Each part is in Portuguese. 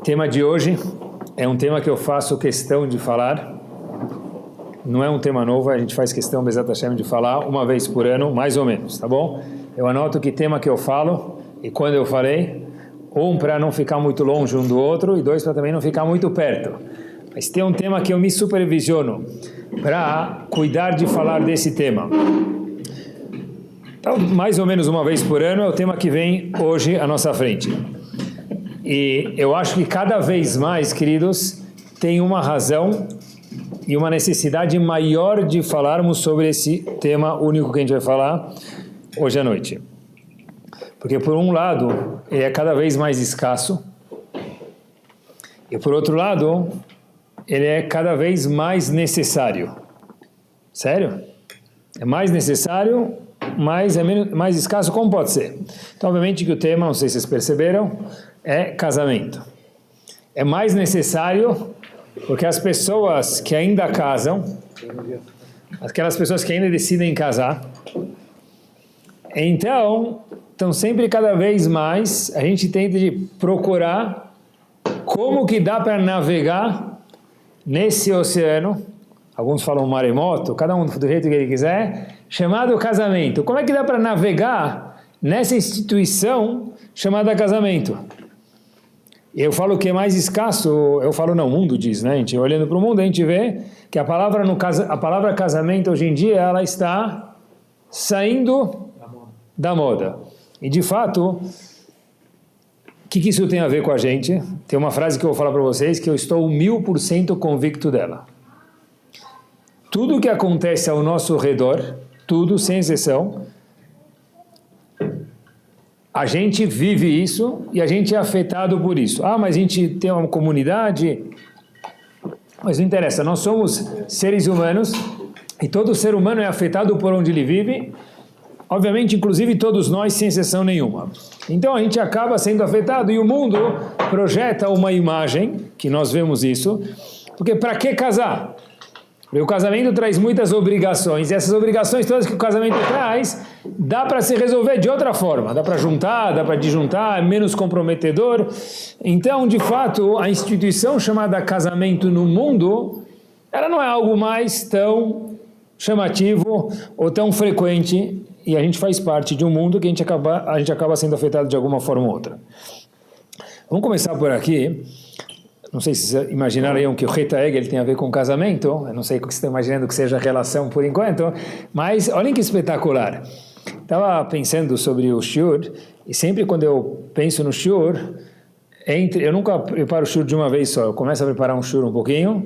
tema de hoje é um tema que eu faço questão de falar. Não é um tema novo, a gente faz questão, Bezat Hashem, de falar uma vez por ano, mais ou menos, tá bom? Eu anoto que tema que eu falo e quando eu falei, um para não ficar muito longe um do outro e dois para também não ficar muito perto. Mas tem um tema que eu me supervisiono para cuidar de falar desse tema. Então, mais ou menos uma vez por ano é o tema que vem hoje à nossa frente. E eu acho que cada vez mais, queridos, tem uma razão e uma necessidade maior de falarmos sobre esse tema único que a gente vai falar hoje à noite. Porque por um lado, ele é cada vez mais escasso, e por outro lado, ele é cada vez mais necessário. Sério? É mais necessário, mas é mais escasso, como pode ser? Então, obviamente que o tema, não sei se vocês perceberam, é casamento. É mais necessário porque as pessoas que ainda casam, aquelas pessoas que ainda decidem casar, então, estão sempre cada vez mais, a gente tenta de procurar como que dá para navegar nesse oceano, alguns falam maremoto, cada um do jeito que ele quiser, chamado casamento. Como é que dá para navegar nessa instituição chamada casamento? Eu falo que é mais escasso, eu falo não, o mundo diz, né? A gente olhando para o mundo, a gente vê que a palavra casamento hoje em dia, ela está saindo da moda. E de fato, o que isso tem a ver com a gente? Tem uma frase que eu vou falar para vocês que eu estou 1000% convicto dela. Tudo que acontece ao nosso redor, tudo, sem exceção, a gente vive isso e a gente é afetado por isso. Ah, mas a gente tem uma comunidade. Mas não interessa, nós somos seres humanos e todo ser humano é afetado por onde ele vive. Obviamente, inclusive todos nós, sem exceção nenhuma. Então a gente acaba sendo afetado e o mundo projeta uma imagem, que nós vemos isso, porque para que casar? Porque o casamento traz muitas obrigações, e essas obrigações todas que o casamento traz, dá para se resolver de outra forma, dá para juntar, dá para disjuntar, é menos comprometedor. Então, de fato, a instituição chamada casamento no mundo, ela não é algo mais tão chamativo ou tão frequente, e a gente faz parte de um mundo que a gente acaba sendo afetado de alguma forma ou outra. Vamos começar por aqui. Não sei se vocês imaginariam que o Reta Egel tem a ver com casamento, eu não sei o que vocês estão imaginando que seja a relação por enquanto, mas olhem que espetacular. Estava pensando sobre o shiur, e sempre quando eu penso no shiur, eu nunca preparo o shiur de uma vez só, eu começo a preparar um shiur um pouquinho,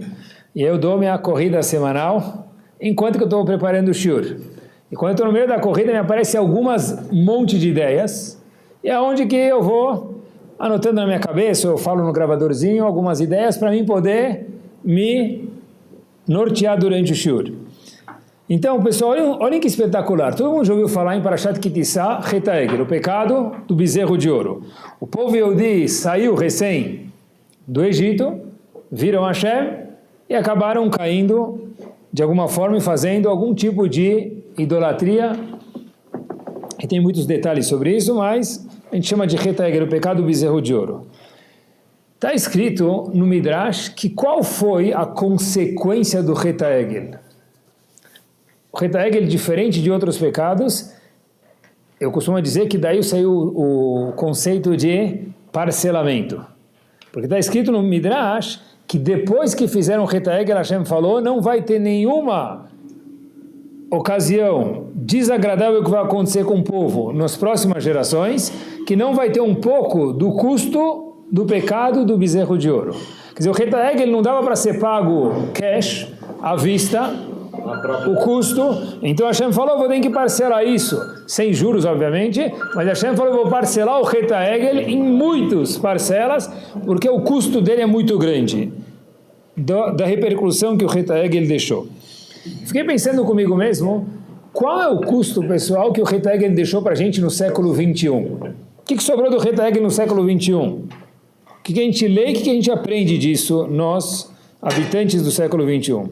e eu dou minha corrida semanal, enquanto que eu estou preparando o shiur. E quando eu estou no meio da corrida, me aparecem um monte de ideias, e é onde que eu vou anotando na minha cabeça, eu falo no gravadorzinho algumas ideias para mim poder me nortear durante o shiur. Então, pessoal, olhem que espetacular. Todo mundo já ouviu falar em Parashat Ki Tisa, Reta Egel, o pecado do bezerro de ouro. O povo Yehudi saiu recém do Egito, viram Hashem e acabaram caindo de alguma forma e fazendo algum tipo de idolatria. E tem muitos detalhes sobre isso, mas a gente chama de Reta Egel, o pecado do bezerro de ouro. Está escrito no Midrash que qual foi a consequência do Reta Egel. O Reta Egel, diferente de outros pecados, eu costumo dizer que daí saiu o conceito de parcelamento. Porque está escrito no Midrash que depois que fizeram o Reta Egel, Hashem falou, não vai ter nenhuma ocasião desagradável que vai acontecer com o povo nas próximas gerações, que não vai ter um pouco do custo do pecado do bezerro de ouro. Quer dizer, o Reta Egel não dava para ser pago cash, à vista, o custo. Então Hashem falou, vou ter que parcelar isso, sem juros obviamente, mas Hashem falou, vou parcelar o Reta Egel em muitas parcelas, porque o custo dele é muito grande, da repercussão que o Reta Egel deixou. Fiquei pensando comigo mesmo, qual é o custo, pessoal, que o Reta Egel deixou para a gente no século 21? O que sobrou do Reta Egel no século 21? O que a gente lê e o que a gente aprende disso, nós, habitantes do século 21?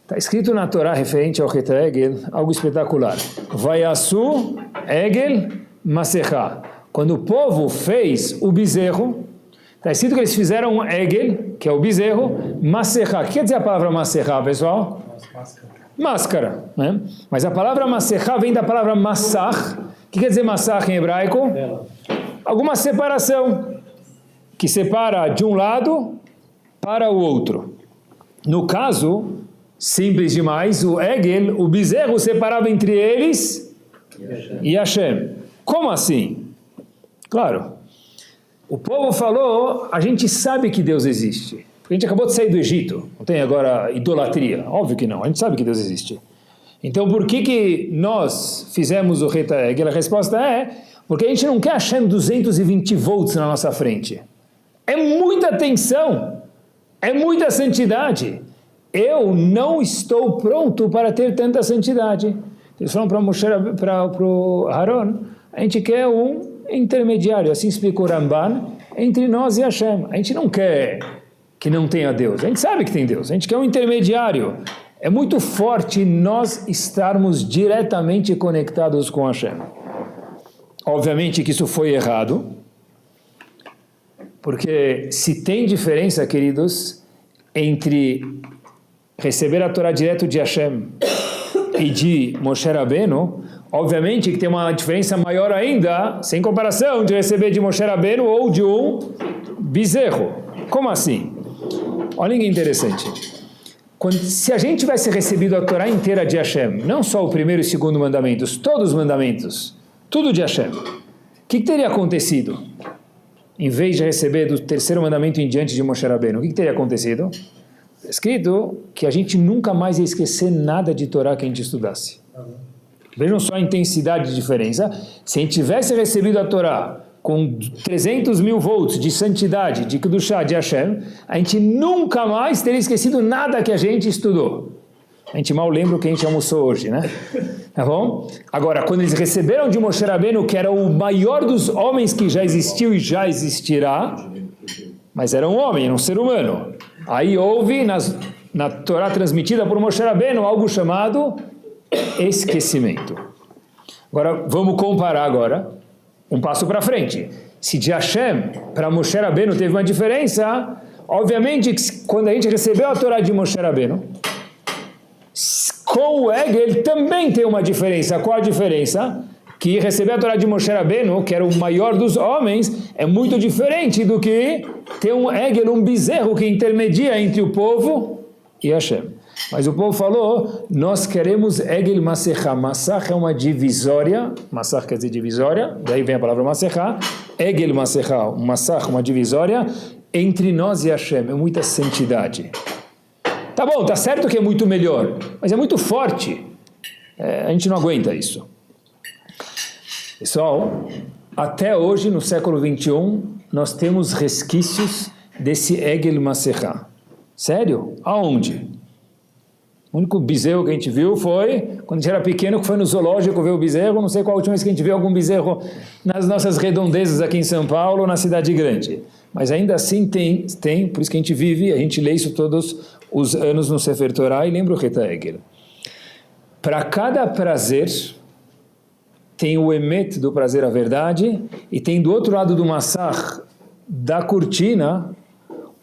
Está escrito na Torá, referente ao Reta Egel, algo espetacular. Vayasu Egel Maserá. Quando o povo fez o bezerro, Está escrito que eles fizeram um egel, que é o bezerro, maserá. O que quer dizer a palavra maserá, pessoal? Máscara. Né? Mas a palavra maserá vem da palavra massach. O que quer dizer massach em hebraico? Alguma separação, que separa de um lado para o outro. No caso, simples demais, o egel, o bezerro, separava entre eles e Hashem. Como assim? Claro, o povo falou, a gente sabe que Deus existe. Porque a gente acabou de sair do Egito, não tem agora idolatria. Óbvio que não, a gente sabe que Deus existe. Então por que nós fizemos o Reta Egel? A resposta é, porque a gente não quer Hashem 220 volts na nossa frente. É muita tensão, é muita santidade. Eu não estou pronto para ter tanta santidade. Eles falam para o Haron, a gente quer um intermediário, assim explicou o Ramban, entre nós e Hashem. A gente não quer que não tenha Deus, a gente sabe que tem Deus, a gente quer um intermediário. É muito forte nós estarmos diretamente conectados com Hashem. Obviamente que isso foi errado, porque se tem diferença, queridos, entre receber a Torá direto de Hashem e de Moshe Rabbeinu, obviamente que tem uma diferença maior ainda, sem comparação, de receber de Moshe Rabbeinu ou de um bezerro. Como assim? Olha que interessante. Se a gente tivesse recebido a Torá inteira de Hashem, não só o primeiro e o segundo mandamentos, todos os mandamentos, tudo de Hashem, o que teria acontecido? Em vez de receber do terceiro mandamento em diante de Moshe Rabbeinu, o que teria acontecido? Está escrito que a gente nunca mais ia esquecer nada de Torá que a gente estudasse. Vejam só a intensidade de diferença. Se a gente tivesse recebido a Torá com 300 mil volts de santidade, de Kedushá, de Hashem, a gente nunca mais teria esquecido nada que a gente estudou. A gente mal lembra o que a gente almoçou hoje, né? Tá bom? Agora, quando eles receberam de Moshe Rabbeinu, que era o maior dos homens que já existiu e já existirá, mas era um homem, era um ser humano. Aí houve, na Torá transmitida por Moshe Rabbeinu, algo chamado esquecimento. Agora, vamos comparar agora, um passo para frente. Se de Hashem para Moshe Rabbeinu teve uma diferença, obviamente que quando a gente recebeu a Torá de Moshe Rabbeinu, com o Egel também tem uma diferença. Qual a diferença? Que receber a Torá de Moshe Rabbeinu, que era o maior dos homens, é muito diferente do que ter um Egel, um bezerro que intermedia entre o povo e Hashem. Mas o povo falou, nós queremos Egel Masechá. Massach é uma divisória, Massach quer dizer divisória, daí vem a palavra Masechá. Egel Masechá, Massach, uma divisória, entre nós e Hashem, é muita santidade. Tá bom, tá certo que é muito melhor, mas é muito forte. A gente não aguenta isso. Pessoal, até hoje, no século 21, nós temos resquícios desse Egel Masechá. Sério? Aonde? O único bezerro que a gente viu foi, quando a gente era pequeno, que foi no zoológico ver o bezerro. Não sei qual a última vez que a gente viu algum bezerro nas nossas redondezas aqui em São Paulo ou na cidade grande. Mas ainda assim tem, por isso que a gente vive, a gente lê isso todos os anos no Sefer Torah e lembra o Reta Egel. Para cada prazer, tem o emet do prazer, a verdade, e tem do outro lado do massach, da cortina,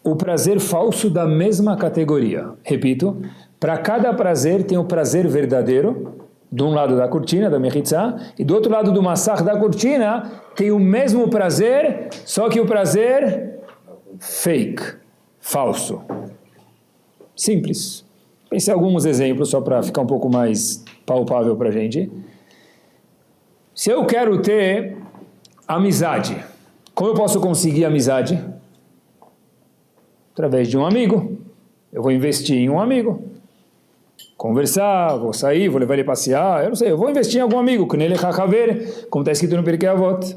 o prazer falso da mesma categoria. Repito, para cada prazer tem o prazer verdadeiro, de um lado da cortina, da mechitzá, e do outro lado do massach da cortina, tem o mesmo prazer, só que o prazer fake, falso. Simples. Pensei em alguns exemplos, só para ficar um pouco mais palpável para a gente. Se eu quero ter amizade, como eu posso conseguir amizade? Através de um amigo. Eu vou investir em um amigo. Conversar, vou sair, vou levar ele passear, eu não sei, eu vou investir em algum amigo, como está escrito no Pirkei Avot.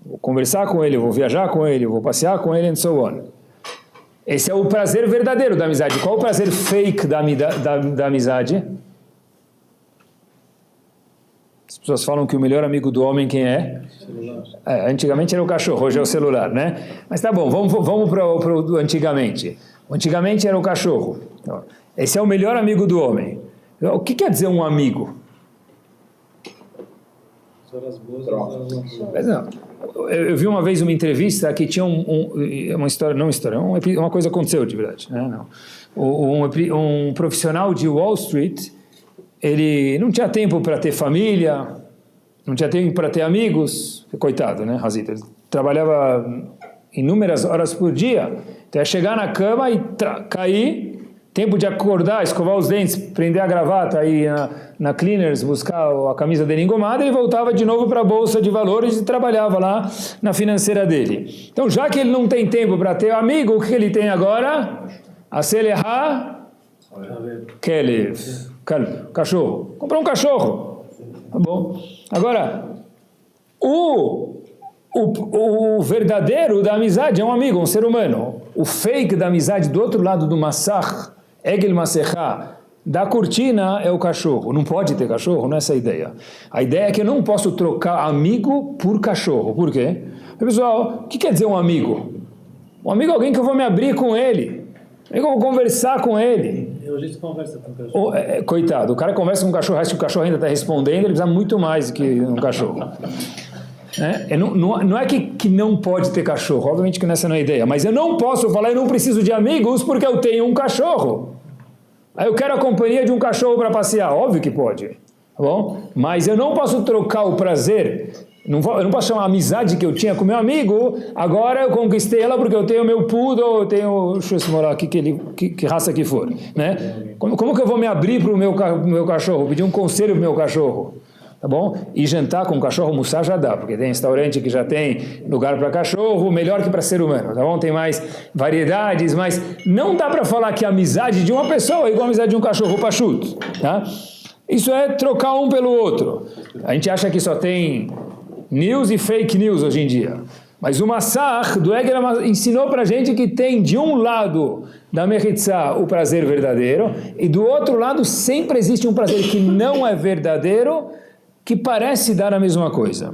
Vou conversar com ele, vou viajar com ele, vou passear com ele, and so on. Esse é o prazer verdadeiro da amizade. Qual o prazer fake da amizade? As pessoas falam que o melhor amigo do homem quem é? Antigamente era o cachorro, hoje é o celular, né? Mas tá bom, vamos para o antigamente. Antigamente era o cachorro. Esse é o melhor amigo do homem. O que quer dizer um amigo? Mas não, Eu vi uma vez uma entrevista que tinha uma história, não uma história, uma coisa aconteceu de verdade, né? Não. Um profissional de Wall Street, ele não tinha tempo para ter família, não tinha tempo para ter amigos, coitado, né, Hazita? Ele trabalhava inúmeras horas por dia, então ia chegar na cama e cair, tempo de acordar, escovar os dentes, prender a gravata, ir na Cleaners, buscar a camisa dele engomada, e voltava de novo para a Bolsa de Valores e trabalhava lá na financeira dele. Então, já que ele não tem tempo para ter amigo, o que ele tem agora? Acelerar, cachorro. Comprar um cachorro. Tá bom? Agora, o verdadeiro da amizade é um amigo, um ser humano. O fake da amizade do outro lado do Massach, Egel Masechá, da cortina é o cachorro. Não pode ter cachorro, não é essa a ideia. A ideia é que eu não posso trocar amigo por cachorro. Por quê? Pessoal, o que quer dizer um amigo? Um amigo é alguém que eu vou me abrir com ele. Eu vou conversar com ele. Hoje você conversa com o cachorro. Coitado, o cara conversa com o cachorro, acha que o cachorro ainda está respondendo, ele precisa muito mais do que um cachorro. Não é que não pode ter cachorro, obviamente que essa não é a ideia, mas eu não posso falar, eu não preciso de amigos porque eu tenho um cachorro. Aí eu quero a companhia de um cachorro para passear, óbvio que pode, tá bom? Mas eu não posso trocar o prazer, eu não posso chamar a amizade que eu tinha com meu amigo, agora eu conquistei ela porque eu tenho meu poodle, eu tenho, deixa eu morar aqui, que raça que for, né? Como que eu vou me abrir para o meu cachorro, pedir um conselho para o meu cachorro? Tá bom? E jantar com cachorro, almoçar já dá, porque tem restaurante que já tem lugar para cachorro, melhor que para ser humano, tá bom? Tem mais variedades, mas não dá para falar que a amizade de uma pessoa é igual a amizade de um cachorro pachuto, tá? Isso é trocar um pelo outro. A gente acha que só tem news e fake news hoje em dia. Mas o Massach do Egel ensinou para a gente que tem de um lado da Mechitzá o prazer verdadeiro e do outro lado sempre existe um prazer que não é verdadeiro, que parece dar a mesma coisa.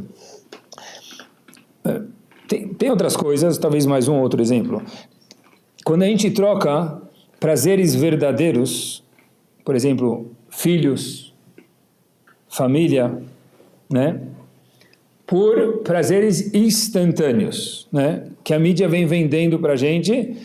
Tem outras coisas, talvez mais um outro exemplo. Quando a gente troca prazeres verdadeiros, por exemplo, filhos, família, né, por prazeres instantâneos, né, que a mídia vem vendendo para a gente,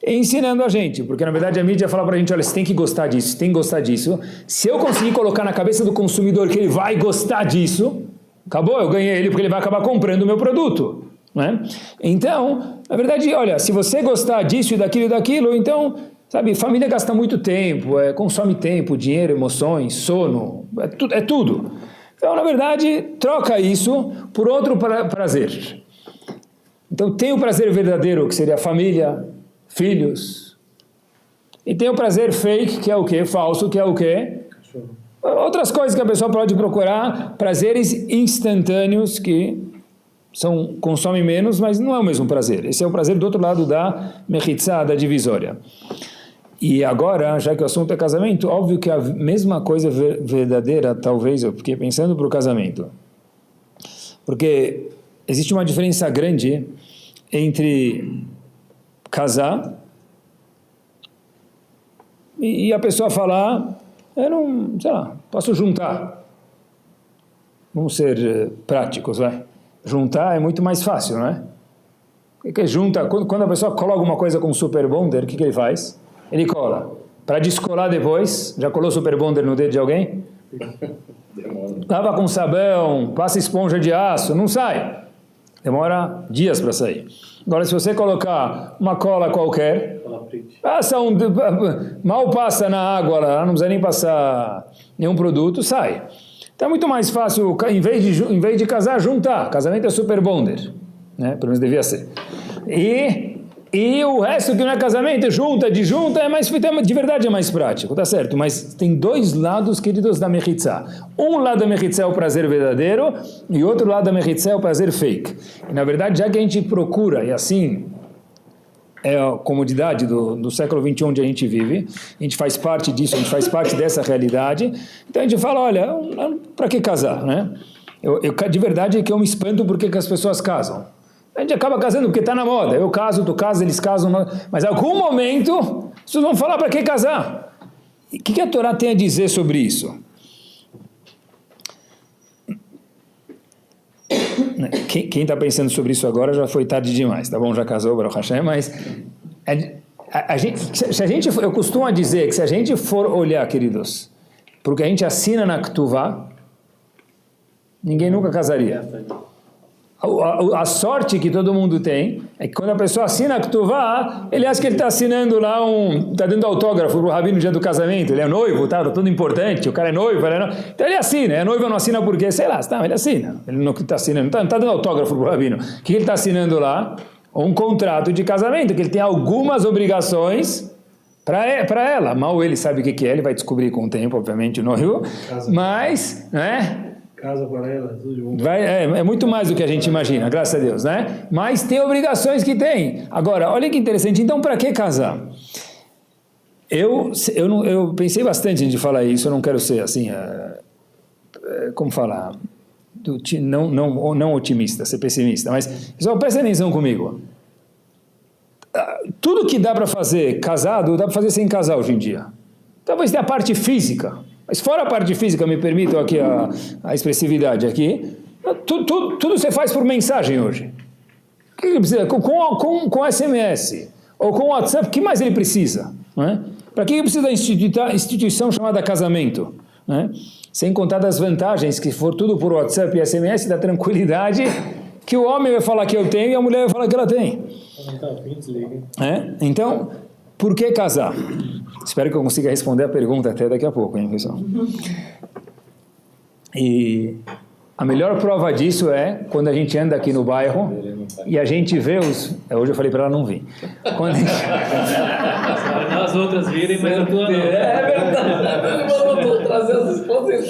ensinando a gente, porque na verdade a mídia fala para a gente, olha, você tem que gostar disso, tem que gostar disso. Se eu conseguir colocar na cabeça do consumidor que ele vai gostar disso, acabou, eu ganhei ele porque ele vai acabar comprando o meu produto, né? Então, na verdade, olha, se você gostar disso e daquilo, então, sabe, família gasta muito tempo, consome tempo, dinheiro, emoções, sono, é tudo. Então, na verdade, troca isso por outro prazer. Então, tem o prazer verdadeiro, que seria a família, filhos, e tem o prazer fake, que é o quê? Falso, que é o quê? Cachorro. Outras coisas que a pessoa pode procurar, prazeres instantâneos que consomem menos, mas não é o mesmo prazer. Esse é o prazer do outro lado da mechitzá, da divisória. E agora, já que o assunto é casamento, óbvio que a mesma coisa verdadeira, talvez, eu fiquei pensando para o casamento. Porque existe uma diferença grande entre casar e a pessoa falar, eu não, sei lá, posso juntar. Vamos ser práticos, vai. Juntar é muito mais fácil, não é? O que junta? Quando a pessoa cola alguma coisa com super bonder, o que ele faz? Ele cola. Para descolar depois, já colou super bonder no dedo de alguém? Lava com sabão, passa esponja de aço, não sai. Demora dias para sair. Agora, se você colocar uma cola qualquer, mal passa na água lá, não precisa nem passar nenhum produto, sai. Então é muito mais fácil, em vez de casar, juntar. Casamento é super bonder, né? Pelo menos devia ser. E o resto que não é casamento, junta, de verdade é mais prático, tá certo? Mas tem dois lados, queridos, da mechitzá. Um lado da mechitzá é o prazer verdadeiro e outro lado da mechitzá é o prazer fake. E na verdade, já que a gente procura, e assim é a comodidade do século XXI onde a gente vive, a gente faz parte disso, a gente faz parte dessa realidade, então a gente fala, olha, para que casar, né? De verdade é que eu me espanto porque que as pessoas casam. A gente acaba casando porque está na moda. Eu caso, tu casa, eles casam. Mas em algum momento, vocês vão falar para que casar. E o que a Torá tem a dizer sobre isso? quem está pensando sobre isso agora já foi tarde demais, tá bom? Já casou, Baruch Hashem, mas eu costumo dizer que se a gente for olhar, queridos, porque a gente assina na Ketuvá, ninguém nunca casaria. A sorte que todo mundo tem é que quando a pessoa assina a Ketuvá, ele acha que ele está assinando lá está dando autógrafo para o rabino no dia do casamento, ele é noivo, tá tudo importante, o cara é noivo, então ele assina, é noivo, não assina por quê? Sei lá, ele assina, ele não está assinando, não está dando autógrafo para o rabino. O que ele está assinando lá? Um contrato de casamento, que ele tem algumas obrigações para ela. Mal ele sabe o que é, ele vai descobrir com o tempo, obviamente, o noivo, mas, né? Casa para ela, tudo de bom. É muito mais do que a gente imagina, graças a Deus, né? Mas tem obrigações que tem. Agora, olha que interessante, então para que casar? Eu pensei bastante antes de falar isso, eu não quero ser assim, como falar, não otimista, ser pessimista, mas pessoal, presta atenção comigo. Tudo que dá para fazer casado, dá para fazer sem casar hoje em dia. Talvez tenha a parte física. Mas fora a parte física, me permitam aqui a expressividade aqui, tudo você faz por mensagem hoje. O que ele precisa? Com SMS, ou com WhatsApp, o que mais ele precisa? Para que ele precisa da instituição chamada casamento? Sem contar das vantagens, que for tudo por WhatsApp e SMS, da tranquilidade que o homem vai falar que eu tenho e a mulher vai falar que ela tem. Então, por que casar? Espero que eu consiga responder a pergunta até daqui a pouco, hein, pessoal? E a melhor prova disso é quando a gente anda aqui no bairro e a gente vê os... Hoje eu falei para ela não vir. Quando a gente... As outras virem, mas a tua não. É verdade. Vou trazer as esposas.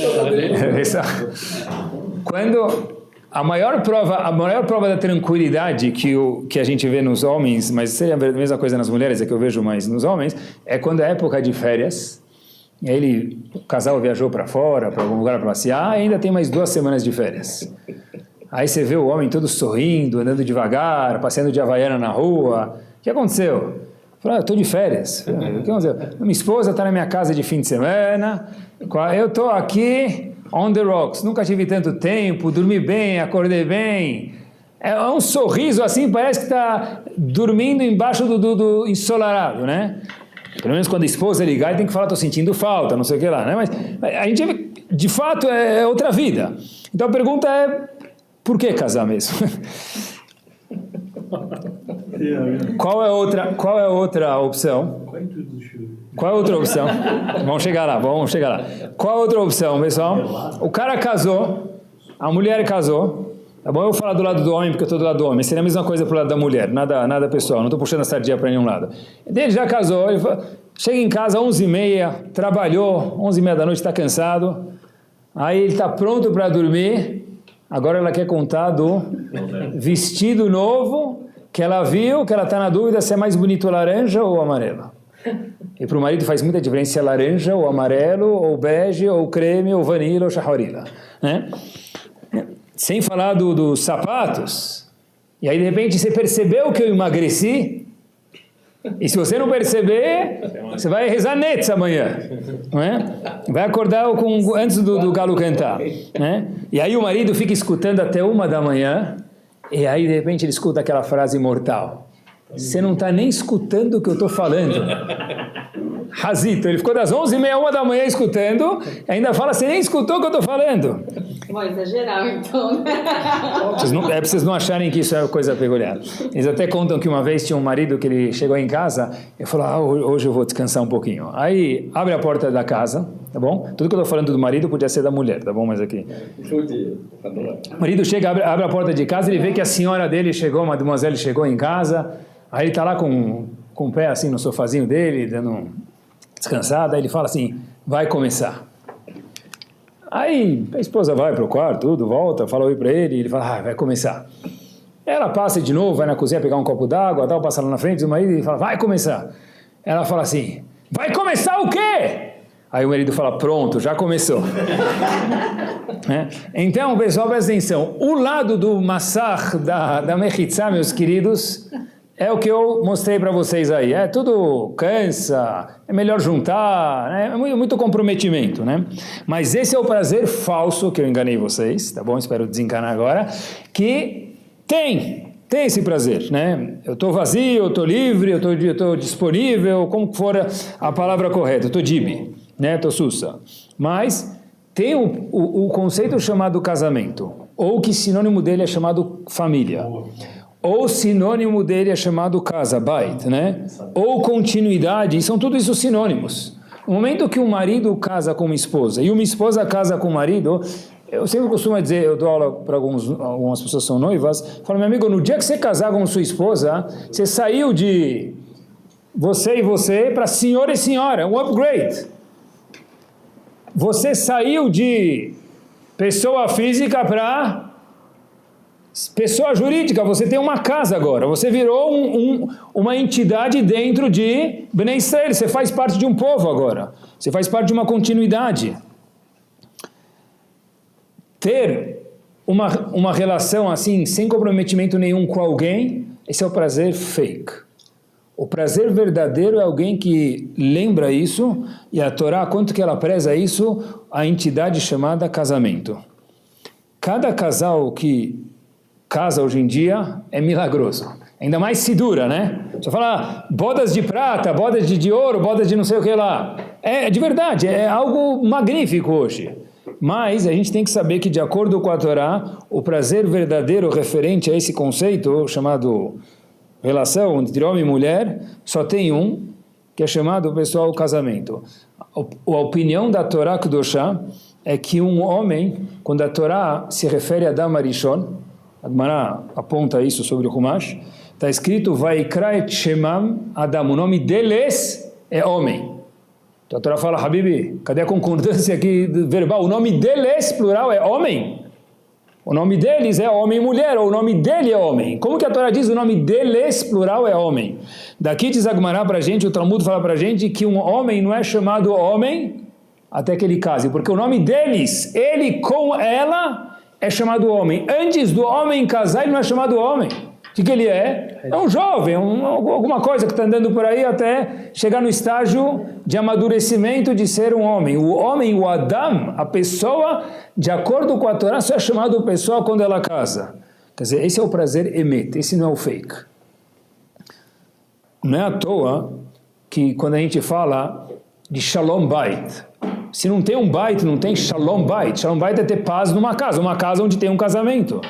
Quando... A maior prova da tranquilidade que a gente vê nos homens, mas seria a mesma coisa nas mulheres, é que eu vejo mais nos homens, é quando é época de férias, e aí o casal viajou para fora, para algum lugar para passear, e ainda tem mais 2 semanas de férias. Aí você vê o homem todo sorrindo, andando devagar, passeando de Havaiana na rua. O que aconteceu? Falei, eu estou de férias. O que aconteceu? Minha esposa está na minha casa de fim de semana, eu estou aqui... On the rocks, nunca tive tanto tempo, dormi bem, acordei bem. É um sorriso assim, parece que está dormindo embaixo do ensolarado, né? Pelo menos quando a esposa ligar, ele tem que falar, estou sentindo falta, não sei o que lá, né? Mas a gente, de fato, é outra vida. Então a pergunta é, por que casar mesmo? Qual é outra opção? Qual é a outra opção? Vamos chegar lá. Qual é a outra opção, pessoal? O cara casou, a mulher casou. Tá bom? Eu vou falar do lado do homem, porque eu estou do lado do homem. Seria a mesma coisa para o lado da mulher, nada pessoal. Não estou puxando a sardinha para nenhum lado. Ele já casou, ele chega em casa às 11h30, trabalhou, 11h30 da noite, está cansado. Aí ele está pronto para dormir. Agora ela quer contar do vestido novo que ela viu, que ela está na dúvida se é mais bonito laranja ou amarelo. E para o marido faz muita diferença se é laranja, ou amarelo, ou bege, ou creme, ou vanila, ou shaharila, né? Sem falar dos sapatos. E aí de repente você percebeu que eu emagreci, e se você não perceber, você vai rezar nets amanhã, não é? Vai acordar antes do galo cantar, né? E aí o marido fica escutando até 1h, e aí de repente ele escuta aquela frase imortal: você não está nem escutando o que eu estou falando. Razito, ele ficou das 11h30, 1h escutando, e ainda fala, você nem escutou o que eu estou falando. Vou exagerar, então. Para vocês não acharem que isso é coisa peculiar. Eles até contam que uma vez tinha um marido que ele chegou em casa e falou, hoje eu vou descansar um pouquinho. Aí abre a porta da casa, tá bom? Tudo que eu estou falando do marido podia ser da mulher, tá bom? Mas aqui... O marido chega, abre a porta de casa, ele vê que a senhora dele chegou, a mademoiselle chegou em casa, aí ele está lá com o pé assim no sofazinho dele, dando descansada, aí ele fala assim, vai começar. Aí a esposa vai para o quarto, tudo, volta, fala oi para ele, e ele fala, vai começar. Ela passa de novo, vai na cozinha pegar um copo d'água, tal, passa lá na frente do marido e fala, vai começar. Ela fala assim, vai começar o quê? Aí o marido fala, pronto, já começou. Então, pessoal, presta atenção, o lado do massar da Mechitzá, meus queridos, é o que eu mostrei para vocês aí. É tudo cansa, é melhor juntar, né? É muito comprometimento, né? Mas esse é o prazer falso, que eu enganei vocês, tá bom? Espero desenganar agora, que tem esse prazer, né? Eu estou vazio, eu estou livre, eu estou disponível, como for a palavra correta, eu estou dibi, né? Estou sussa. Mas tem o conceito chamado casamento, ou que sinônimo dele é chamado família, ou sinônimo dele é chamado casa, bait, né? Ou continuidade, são tudo isso sinônimos. No momento que um marido casa com uma esposa e uma esposa casa com o marido, eu sempre costumo dizer, eu dou aula para algumas pessoas que são noivas, falo, meu amigo, no dia que você casar com sua esposa, você saiu de você e você para senhor e senhora, um upgrade. Você saiu de pessoa física para pessoa jurídica, você tem uma casa agora, você virou uma entidade dentro de Bnei Israel, você faz parte de um povo agora, você faz parte de uma continuidade. Ter uma relação assim, sem comprometimento nenhum com alguém, esse é o prazer fake. O prazer verdadeiro é alguém que lembra isso, e a Torá, quanto que ela preza isso, a entidade chamada casamento. Cada casal que casa hoje em dia é milagroso. Ainda mais se dura, né? Você fala, bodas de prata, bodas de ouro, bodas de não sei o que lá. É de verdade, é algo magnífico hoje. Mas a gente tem que saber que, de acordo com a Torá, o prazer verdadeiro referente a esse conceito, chamado relação entre homem e mulher, só tem um, que é chamado, pessoal, casamento. A opinião da Torá Kedoshá é que um homem, quando a Torá se refere a Adam Arishon, a Gemara aponta isso sobre o Humash, está escrito, Vaikra et Shemam Adam, o nome deles é homem. Então a Torá fala, Habibi, cadê a concordância aqui verbal? O nome deles, plural, é homem. O nome deles é homem e mulher, ou o nome dele é homem. Como que a Torá diz o nome deles, plural, é homem? Daqui diz a Gemara para a gente, o Talmud fala para a gente que um homem não é chamado homem até que ele case, porque o nome deles, ele com ela, é chamado homem. Antes do homem casar, ele não é chamado homem. O que ele é? É um jovem, alguma coisa que está andando por aí até chegar no estágio de amadurecimento de ser um homem. O homem, o Adam, a pessoa, de acordo com a Torá, só é chamado pessoa quando ela casa. Quer dizer, esse é o prazer emet, esse não é o fake. Não é à toa que quando a gente fala de Shalom Bait, se não tem um bait, não tem Shalom Bait. Shalom Bait é ter paz numa casa onde tem um casamento.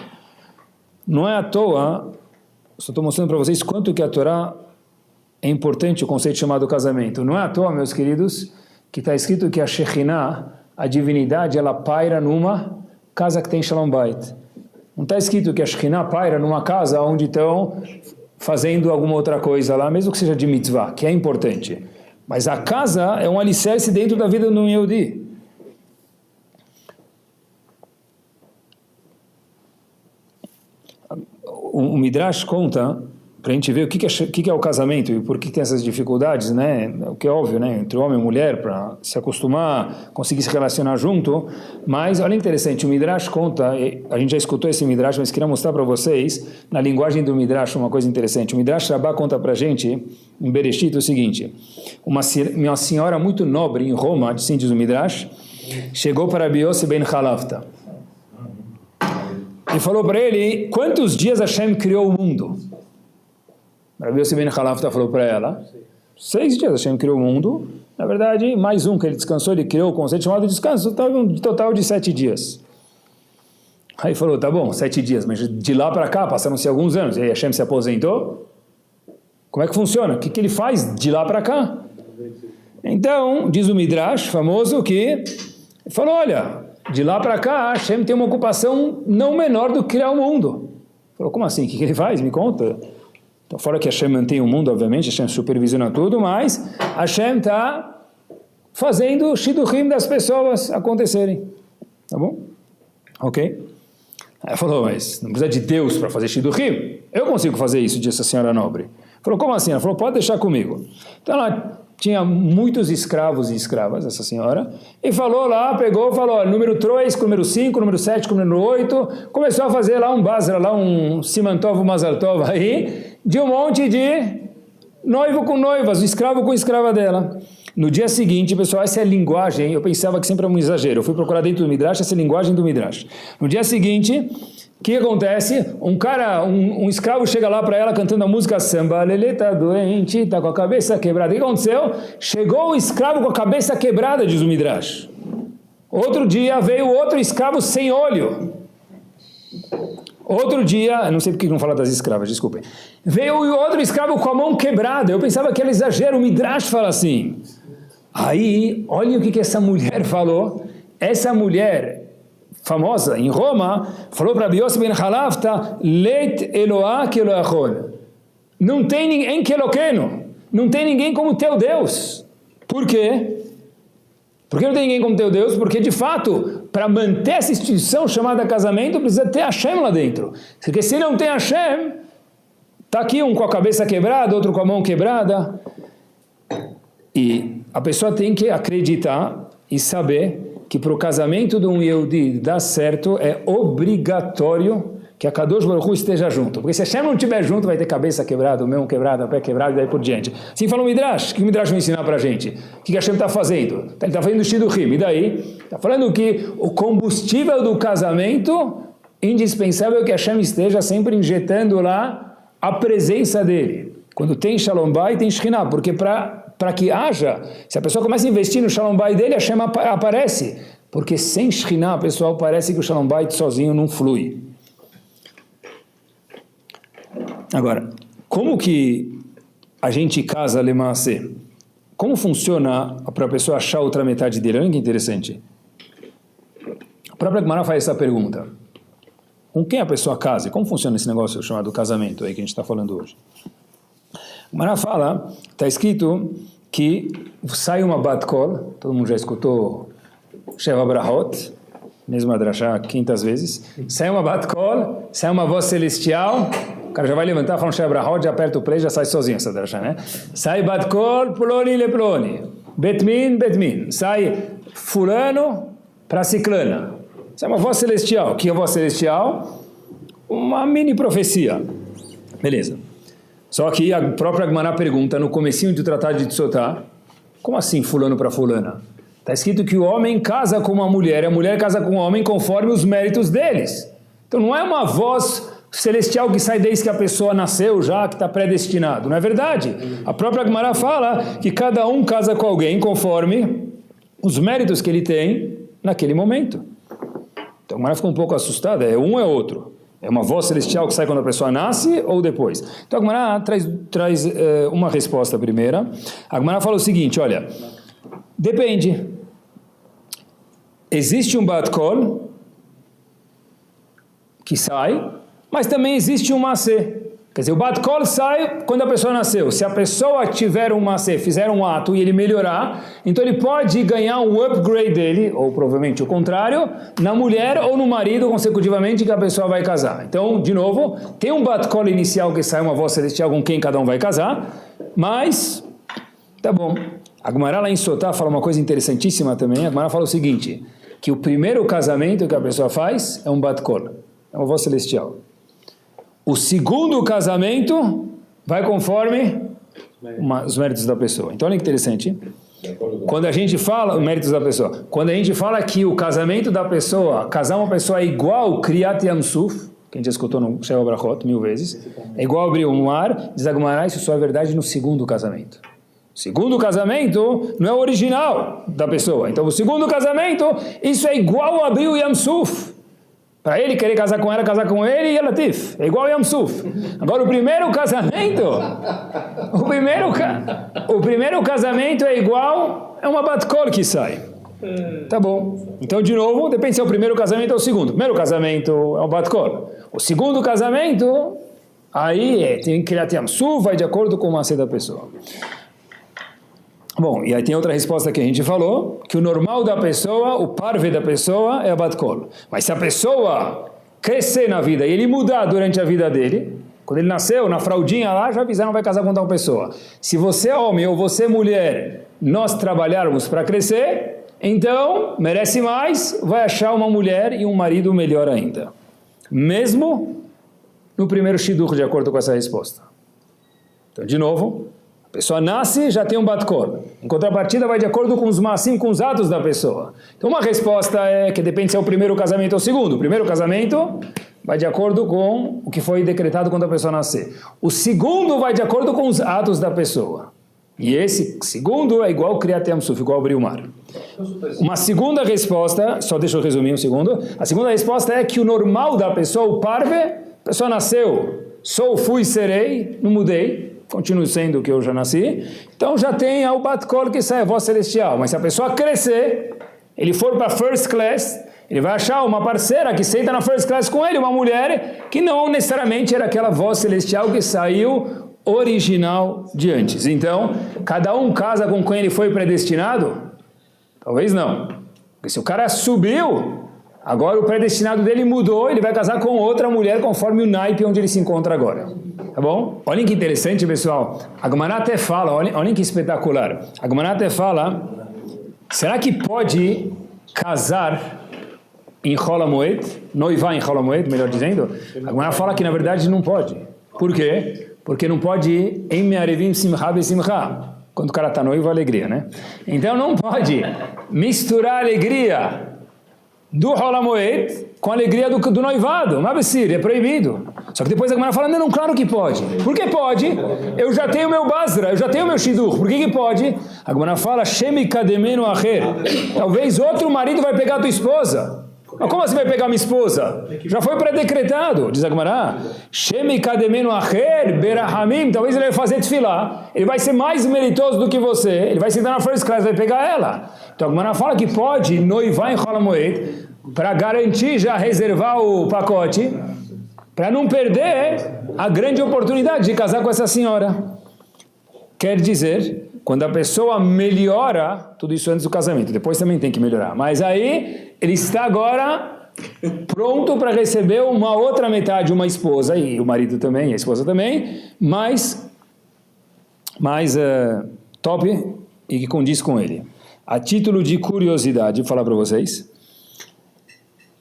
Não é à toa, só estou mostrando para vocês quanto que a Torá é importante, o conceito chamado casamento. Não é à toa, meus queridos, que está escrito que a Shekhinah, a divindade, ela paira numa casa que tem Shalom Bait. Não está escrito que a Shekhinah paira numa casa onde estão fazendo alguma outra coisa lá, mesmo que seja de mitzvah, que é importante. Mas a casa é um alicerce dentro da vida do Yehudi. O Midrash conta, para a gente ver o que é o casamento e por que tem essas dificuldades, né? O que é óbvio, né? Entre homem e mulher, para se acostumar, conseguir se relacionar junto. Mas, olha interessante, o Midrash conta, a gente já escutou esse Midrash, mas queria mostrar para vocês, na linguagem do Midrash, uma coisa interessante. O Midrash Rabbah conta para a gente, em Bereshit, o seguinte: uma senhora muito nobre em Roma, assim diz o Midrash, chegou para Rabi Yossi ben Halavta e falou para ele, quantos dias Hashem criou o mundo? Rabi Yossi ben Halavta falou para ela, 6 dias Hashem criou o mundo. Na verdade, mais um que ele descansou, ele criou o conceito chamado descanso, um total de 7 dias. Aí falou, tá bom, 7 dias, mas de lá para cá passaram-se alguns anos, e aí Hashem se aposentou? Como é que funciona? O que ele faz de lá para cá? Então, diz o Midrash famoso que ele falou, olha, de lá para cá Hashem tem uma ocupação não menor do que criar o mundo. Falou, como assim? O que ele faz? Me conta. Então, fora que Hashem mantém o mundo, obviamente, Hashem supervisiona tudo, mas Hashem está fazendo o shidduchim das pessoas acontecerem. Tá bom? Ok? Aí falou, mas não precisa de Deus para fazer shidduchim? Eu consigo fazer isso, disse a senhora nobre. Falou, como assim? Ela falou, pode deixar comigo. Então ela tinha muitos escravos e escravas, essa senhora, e falou lá, pegou, falou, número 3, número 5, número 7, número 8, começou a fazer lá um basra, lá um simantov, mazaltov aí, de um monte de noivo com noivas, o escravo com escrava dela. No dia seguinte, pessoal, essa é a linguagem, eu pensava que sempre era um exagero, eu fui procurar dentro do Midrash, essa é a linguagem do Midrash. No dia seguinte, o que acontece? Um escravo chega lá para ela cantando a música samba, Lelê tá doente, tá com a cabeça quebrada. O que aconteceu? Chegou o escravo com a cabeça quebrada, diz o Midrash. Outro dia veio outro escravo sem olho. Outro dia, não sei porque não fala das escravas, desculpem. Veio outro escravo com a mão quebrada. Eu pensava que era exagero, o Midrash fala assim. Aí, olhem o que essa mulher falou. Essa mulher famosa em Roma falou para Yosef ben Halavta, Leit Eloah que Elohachon. Não tem ninguém que Eloqueno. Não tem ninguém como teu Deus. Por quê? Por que não tem ninguém como teu Deus? Porque, de fato, para manter essa instituição chamada casamento, precisa ter Hashem lá dentro. Porque se não tem Hashem, está aqui um com a cabeça quebrada, outro com a mão quebrada. E a pessoa tem que acreditar e saber que para o casamento de um Yehudi dar certo, é obrigatório que a Kadosh Baruch Hu esteja junto. Porque se Hashem não estiver junto, vai ter cabeça quebrada, mão quebrada, pé quebrado e daí por diante. Assim fala o Midrash. O que o Midrash vai ensinar para a gente? O que Hashem está fazendo? Ele está fazendo o Shidduchim. E daí? Está falando que o combustível do casamento, indispensável que Hashem esteja sempre injetando lá a presença dele. Quando tem Shalom Bayit, tem Shekhinah. Porque para que haja, se a pessoa começa a investir no Shalom Bayit dele, Hashem aparece. Porque sem Shekhinah, pessoal, parece que o Shalom Bayit sozinho não flui. Agora, como que a gente casa Lemase? Como funciona para a pessoa achar outra metade dele? Olha que interessante. A própria Gemara faz essa pergunta. Com quem a pessoa casa? Como funciona esse negócio chamado casamento aí que a gente está falando hoje? A Gemara fala, está escrito que sai uma bat kol, todo mundo já escutou Sheva Brahot, mesmo a drachá 500 vezes, sai uma bat kol, sai uma voz celestial, o cara já vai levantar, fala um Sheva Brahot, já aperta o play, já sai sozinho essa drachá, né? Sai bat kol, ploni leploni, betmin, sai fulano para ciclana. Sai uma voz celestial. O que é a voz celestial? Uma mini profecia. Beleza. Só que a própria Gemara pergunta no comecinho do Tratado de Tzotá, como assim fulano para fulana? Está escrito que o homem casa com uma mulher, e a mulher casa com o homem conforme os méritos deles. Então não é uma voz celestial que sai desde que a pessoa nasceu já, que está predestinado. Não é verdade? A própria Gemara fala que cada um casa com alguém conforme os méritos que ele tem naquele momento. Então a Gemara ficou um pouco assustada, é um ou é outro? É uma voz celestial que sai quando a pessoa nasce ou depois? Então a Gemara traz uma resposta primeira. A Gemara fala o seguinte, olha, depende. Existe um bat kol que sai, mas também existe um macê. Quer dizer, o bat kol sai quando a pessoa nasceu. Se a pessoa tiver um macê, fizer um ato e ele melhorar, então ele pode ganhar um upgrade dele, ou provavelmente o contrário, na mulher ou no marido consecutivamente que a pessoa vai casar. Então, de novo, tem um bat kol inicial que sai uma voz celestial com quem cada um vai casar, mas, tá bom. A Gemara lá em Sotá fala uma coisa interessantíssima também. A Gemara fala o seguinte, que o primeiro casamento que a pessoa faz é um bat kol, é uma voz celestial. O segundo casamento vai conforme os méritos da pessoa. Então olha que interessante. Quando a gente fala, os méritos da pessoa, quando a gente fala que o casamento da pessoa, casar uma pessoa é igual Kriyat Yamsuf, que a gente já escutou no Sheva Brachot 1000 vezes, é igual abrir um mar, diz a Gemara, isso só é verdade no segundo casamento. O segundo casamento não é o original da pessoa. Então o segundo casamento, isso é igual abrir o Yamsuf. Para ele querer casar com ela, casar com ele, e ela tif. É igual Yam Suf. Agora, o primeiro casamento é igual, é uma bat kol que sai. Tá bom. Então, de novo, depende se é o primeiro casamento ou o segundo. O primeiro casamento é um bat kol. O segundo casamento, aí tem que criar Yam Suf, vai de acordo com o macê da pessoa. Bom, e aí tem outra resposta que a gente falou, que o normal da pessoa, o parve da pessoa é a bat kol. Mas se a pessoa crescer na vida e ele mudar durante a vida dele, quando ele nasceu, na fraldinha lá, já avisaram vai casar com tal pessoa. Se você é homem ou você é mulher, nós trabalharmos para crescer, então merece mais, vai achar uma mulher e um marido melhor ainda. Mesmo no primeiro shidduch, de acordo com essa resposta. Então, de novo, a pessoa nasce, já tem um bat kol. Em contrapartida, vai de acordo com os maasim, com os atos da pessoa. Então, uma resposta é que depende se é o primeiro casamento ou o segundo. O primeiro casamento vai de acordo com o que foi decretado quando a pessoa nascer. O segundo vai de acordo com os atos da pessoa. E esse segundo é igual Kriyat Yam Suf, igual abrir o mar. Uma segunda resposta, só deixa eu resumir um segundo. A segunda resposta é que o normal da pessoa, o parve, a pessoa nasceu, sou, fui, serei, não mudei, continuo sendo o que eu já nasci. Então já tem o bat kol que sai a voz celestial. Mas se a pessoa crescer, ele for para first class, ele vai achar uma parceira que senta na first class com ele, uma mulher que não necessariamente era aquela voz celestial que saiu original de antes. Então, cada um casa com quem ele foi predestinado? Talvez não. Porque se o cara subiu, agora o predestinado dele mudou, ele vai casar com outra mulher conforme o naipe onde ele se encontra agora. Tá bom? Olhem que interessante, pessoal. A Gemara até fala, olhem que espetacular. A Gemara até fala, será que pode casar em Chol HaMoed, noivar em Chol HaMoed, melhor dizendo? A Gemara fala que na verdade não pode. Por quê? Porque não pode em Me'arevim Simcha Besimcha. Quando o cara está noivo, alegria, né? Então não pode misturar a alegria do Chol HaMoed com a alegria do noivado. Mabessir, é proibido. Só que depois a Gemara fala, não, claro que pode. Por que pode? Eu já tenho meu Basra, eu já tenho meu Shidduch. Por que pode? A Gemara fala, Shemi Kademenu Acher. Talvez outro marido vai pegar a tua esposa. Mas como assim vai pegar minha esposa? Já foi pré-decretado, diz a Gemara. Shemi kademenu acher berahamim. Talvez ele vai fazer tefilá. Ele vai ser mais meritoso do que você. Ele vai sentar na first class, vai pegar ela. Então a Gemara fala que pode noivar em Chol HaMoed para garantir, já reservar o pacote, para não perder a grande oportunidade de casar com essa senhora. Quer dizer, quando a pessoa melhora, tudo isso antes do casamento, depois também tem que melhorar, mas aí ele está agora pronto para receber uma outra metade, uma esposa, e o marido também, a esposa também, mais top e que condiz com ele. A título de curiosidade, vou falar para vocês,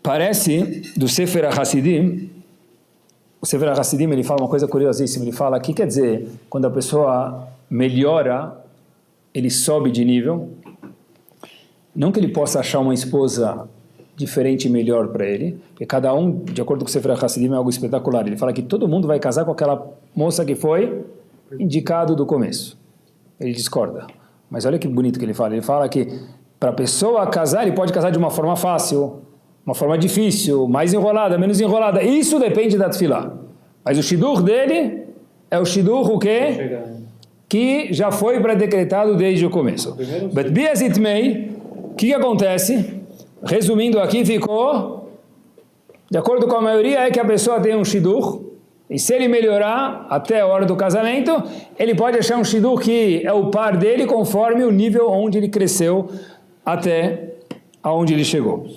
parece do Sefer HaChassidim. O Sefer HaChassidim, ele fala uma coisa curiosíssima, ele fala, o que quer dizer quando a pessoa melhora, ele sobe de nível? Não que ele possa achar uma esposa diferente e melhor para ele, porque cada um, de acordo com o Sefer HaChassidim, é algo espetacular. Ele fala que todo mundo vai casar com aquela moça que foi indicado do começo. Ele discorda. Mas olha que bonito que ele fala. Ele fala que para a pessoa casar, ele pode casar de uma forma fácil, uma forma difícil, mais enrolada, menos enrolada. Isso depende da tefilá. Mas o shidduch dele é o shidduch o quê? Que já foi pré-decretado desde o começo. But biazitmei, o que acontece? Resumindo aqui, ficou, de acordo com a maioria, é que a pessoa tem um shidduch, e se ele melhorar até a hora do casamento, ele pode achar um shidduch que é o par dele conforme o nível onde ele cresceu até aonde ele chegou.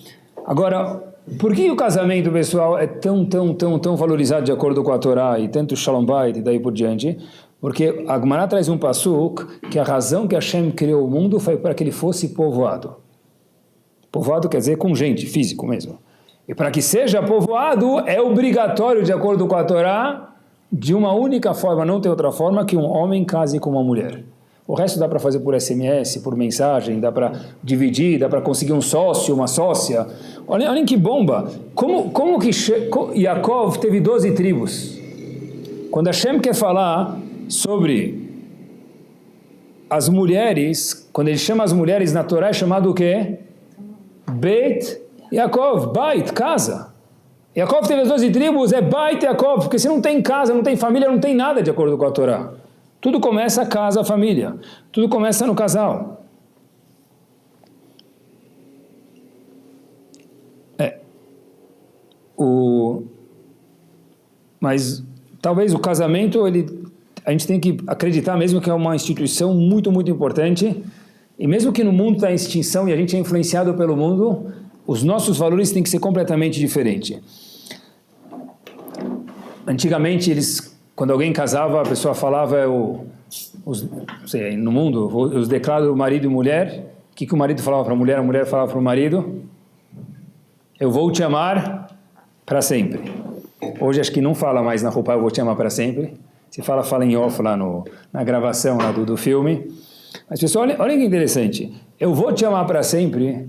Agora, por que o casamento, pessoal, é tão valorizado de acordo com a Torá e tanto Shalom Bait e daí por diante? Porque a Gemara traz um pasuk que a razão que Hashem criou o mundo foi para que ele fosse povoado. Povoado quer dizer com gente, físico mesmo. E para que seja povoado, é obrigatório, de acordo com a Torá, de uma única forma, não tem outra forma, que um homem case com uma mulher. O resto dá para fazer por SMS, por mensagem, dá para dividir, dá para conseguir um sócio, uma sócia. Olhem que bomba! Como que Yaakov teve 12 tribos? Quando Hashem quer falar sobre as mulheres, quando ele chama as mulheres na Torá, é chamado o quê? Beit Yaakov, Bait, casa. Yaakov teve as 12 tribos, é Bait Yaakov, porque se não tem casa, não tem família, não tem nada de acordo com a Torá. Tudo começa a casa, a família. Tudo começa no casal. Mas talvez o casamento, a gente tem que acreditar mesmo que é uma instituição muito, muito importante. E mesmo que no mundo está em extinção e a gente é influenciado pelo mundo, os nossos valores têm que ser completamente diferentes. Antigamente, quando alguém casava, a pessoa falava, no mundo, os declaros marido e mulher. O que o marido falava para a mulher falava para o marido? Eu vou te amar para sempre. Hoje acho que não fala mais na roupa, eu vou te amar para sempre. Se fala em off lá na gravação lá do filme. Mas pessoal, olha que interessante. Eu vou te amar para sempre.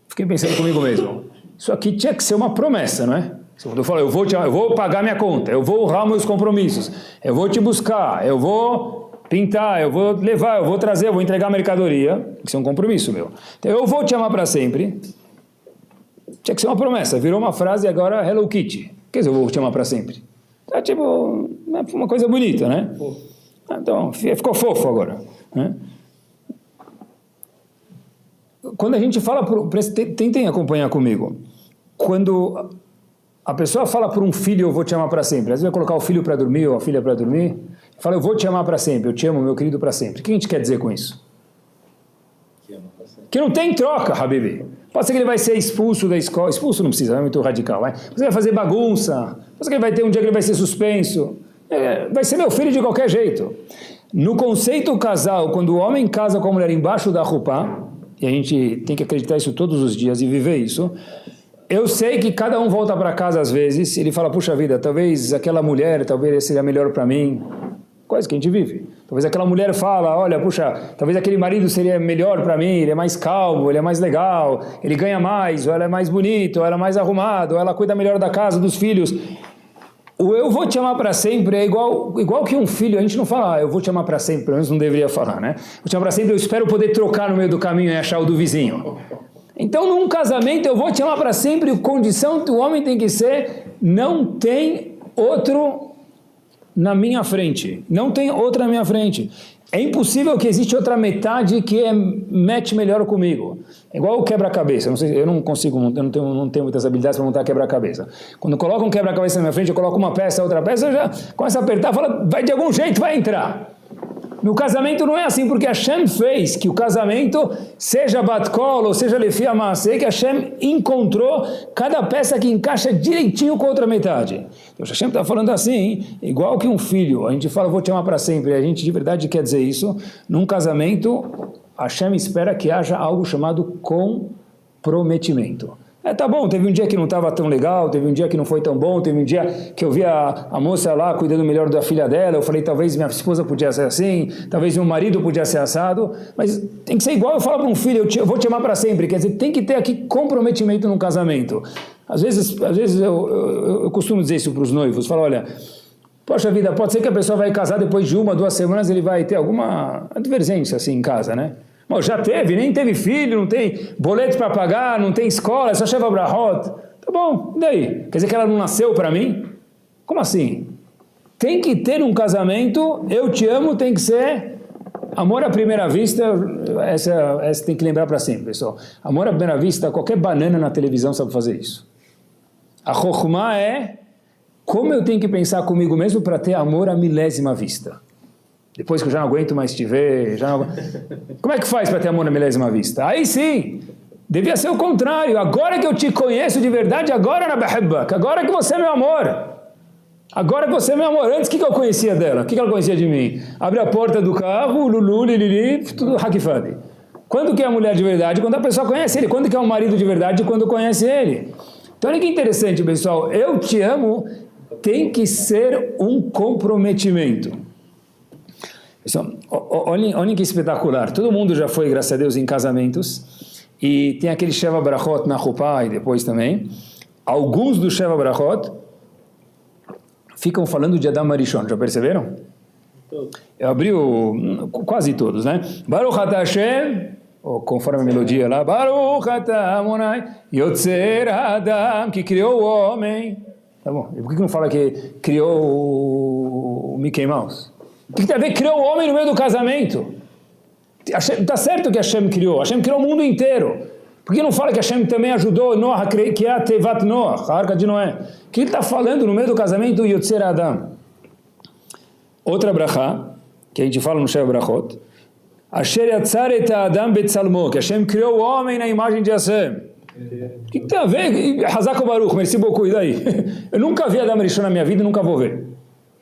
Fiquei pensando comigo mesmo. Isso aqui tinha que ser uma promessa, não é? Quando eu falo, eu vou te amar, eu vou pagar minha conta, eu vou honrar meus compromissos, eu vou te buscar, eu vou pintar, eu vou levar, eu vou trazer, eu vou entregar a mercadoria. Tem que ser um compromisso meu. Então, eu vou te amar para sempre. Tinha que ser uma promessa. Virou uma frase e agora Hello Kitty. Quer dizer, eu vou te amar para sempre. É tipo uma coisa bonita, né? Então, ficou fofo agora. Né? Quando a gente fala, tentem acompanhar comigo. Quando a pessoa fala para um filho, eu vou te amar para sempre. Às vezes vai colocar o filho para dormir ou a filha para dormir. Fala, eu vou te amar para sempre. Eu te amo, meu querido, para sempre. O que a gente quer dizer com isso? Que não tem troca, Habibi. Pode ser que ele vai ser expulso da escola. Expulso não precisa, é muito radical. Você vai fazer bagunça. Pode ser que ele vai ter um dia que ele vai ser suspenso. Vai ser meu filho de qualquer jeito. No conceito casal, quando o homem casa com a mulher embaixo da roupa, e a gente tem que acreditar isso todos os dias e viver isso, eu sei que cada um volta para casa às vezes, ele fala, puxa vida, talvez aquela mulher, talvez seria melhor para mim. Coisa que a gente vive. Talvez aquela mulher fala, olha, puxa, talvez aquele marido seria melhor para mim, ele é mais calmo, ele é mais legal, ele ganha mais, ou ela é mais bonito, ou ela é mais arrumado, ou ela cuida melhor da casa, dos filhos. O eu vou te amar para sempre é igual que um filho. A gente não fala, eu vou te amar para sempre, pelo menos não deveria falar, né? Vou te amar para sempre, eu espero poder trocar no meio do caminho e achar o do vizinho. Então, num casamento, eu vou te amar para sempre, condição que o homem tem que ser, não tem outro na minha frente. Não tem outra na minha frente. É impossível que existe outra metade que mete melhor comigo. É igual o quebra-cabeça. Eu não consigo, eu não tenho muitas habilidades para montar quebra-cabeça. Quando eu coloco um quebra-cabeça na minha frente, eu coloco uma peça, outra peça, eu já começo a apertar, fala, vai de algum jeito, vai entrar. No casamento não é assim, porque Hashem fez que o casamento seja bat-kol, ou seja lefi amasei, que Hashem encontrou cada peça que encaixa direitinho com a outra metade. Então Hashem está falando assim, igual que um filho, a gente fala, vou te amar para sempre, e a gente de verdade quer dizer isso. Num casamento, Hashem espera que haja algo chamado comprometimento. Tá bom, teve um dia que não estava tão legal, teve um dia que não foi tão bom, teve um dia que eu vi a moça lá cuidando melhor da filha dela, eu falei, talvez minha esposa podia ser assim, talvez meu marido podia ser assado, mas tem que ser igual eu falo para um filho, eu vou te amar para sempre, quer dizer, tem que ter aqui comprometimento no casamento. Às vezes eu costumo dizer isso para os noivos, falo, olha, poxa vida, pode ser que a pessoa vai casar depois de 1, 2 semanas, ele vai ter alguma advergência assim em casa, né? Bom, já teve, nem teve filho, não tem boleto para pagar, não tem escola, só cheva brahot. Tá bom, e daí? Quer dizer que ela não nasceu para mim? Como assim? Tem que ter um casamento, eu te amo, tem que ser amor à primeira vista, essa tem que lembrar para sempre, pessoal. Amor à primeira vista, qualquer banana na televisão sabe fazer isso. A chokhmah é como eu tenho que pensar comigo mesmo para ter amor à milésima vista. Depois que eu já não aguento mais te ver, como é que faz para ter amor na milésima vista? Aí sim, devia ser o contrário. Agora que eu te conheço de verdade, agora na Behebbak, agora que você é meu amor. Agora que você é meu amor. Antes, o que eu conhecia dela? O que ela conhecia de mim? Abre a porta do carro, Lulu, Lili, tudo hakifadi. Quando que é a mulher de verdade? Quando a pessoa conhece ele. Quando que é o marido de verdade? Quando conhece ele. Então, olha que interessante, pessoal. Eu te amo tem que ser um comprometimento. Olhem que espetacular. Todo mundo já foi, graças a Deus, em casamentos. E tem aquele Sheva Brachot na Chupá e depois também. Alguns do Sheva Brachot ficam falando de Adam Arishon. Já perceberam? Eu abri quase todos, né? Baruch Atah Hashem, ou conforme a melodia lá. Baruch Atah Amonai Yotzer Adam, que criou o homem. Tá bom. E por que não fala que criou o Mickey Mouse? O que tem a ver? Criou o homem no meio do casamento. Está certo que Hashem criou o mundo inteiro. Por que não fala que Hashem também ajudou Noah, que é a Tevat Noah, a arca de Noé? O que ele está falando no meio do casamento? Yotzer Adam. Outra brachá, que a gente fala no Sheva Brachot, Asher yatzar et Adam betzalmo, que Hashem criou o homem na imagem de Hashem. O que tem a ver? Hazak Baruch, merci beaucoup, e daí? Eu nunca vi Adam Rishon na minha vida e nunca vou ver.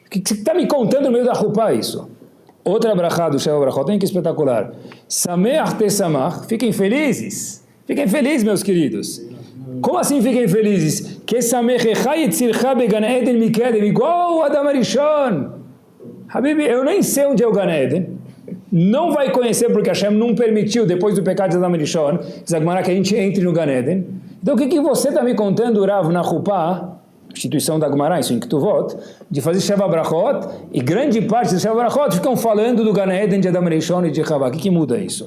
O que você está me contando no meio da Chupá isso? Outra brachá do Sheva Brachot, tem que espetacular. Sameach tesamach, fiquem felizes. Fiquem felizes, meus queridos. Como assim fiquem felizes? Que samech echai etzilcha began eden mikedem, igual o Adam Arishon. Habib, eu nem sei onde é o Gan Eden. Não vai conhecer porque Hashem não permitiu, depois do pecado de Adam e Rishon, diz a Gemara, que a gente entre no Gan Eden. Então o que você está me contando, Rav, na Chupá, instituição da Gemara, isso em Ketuvot, de fazer Sheva Brachot, e grande parte dos Sheva Brachot ficam falando do Gan Eden de Adam e Rishon e de Havá. O que muda isso?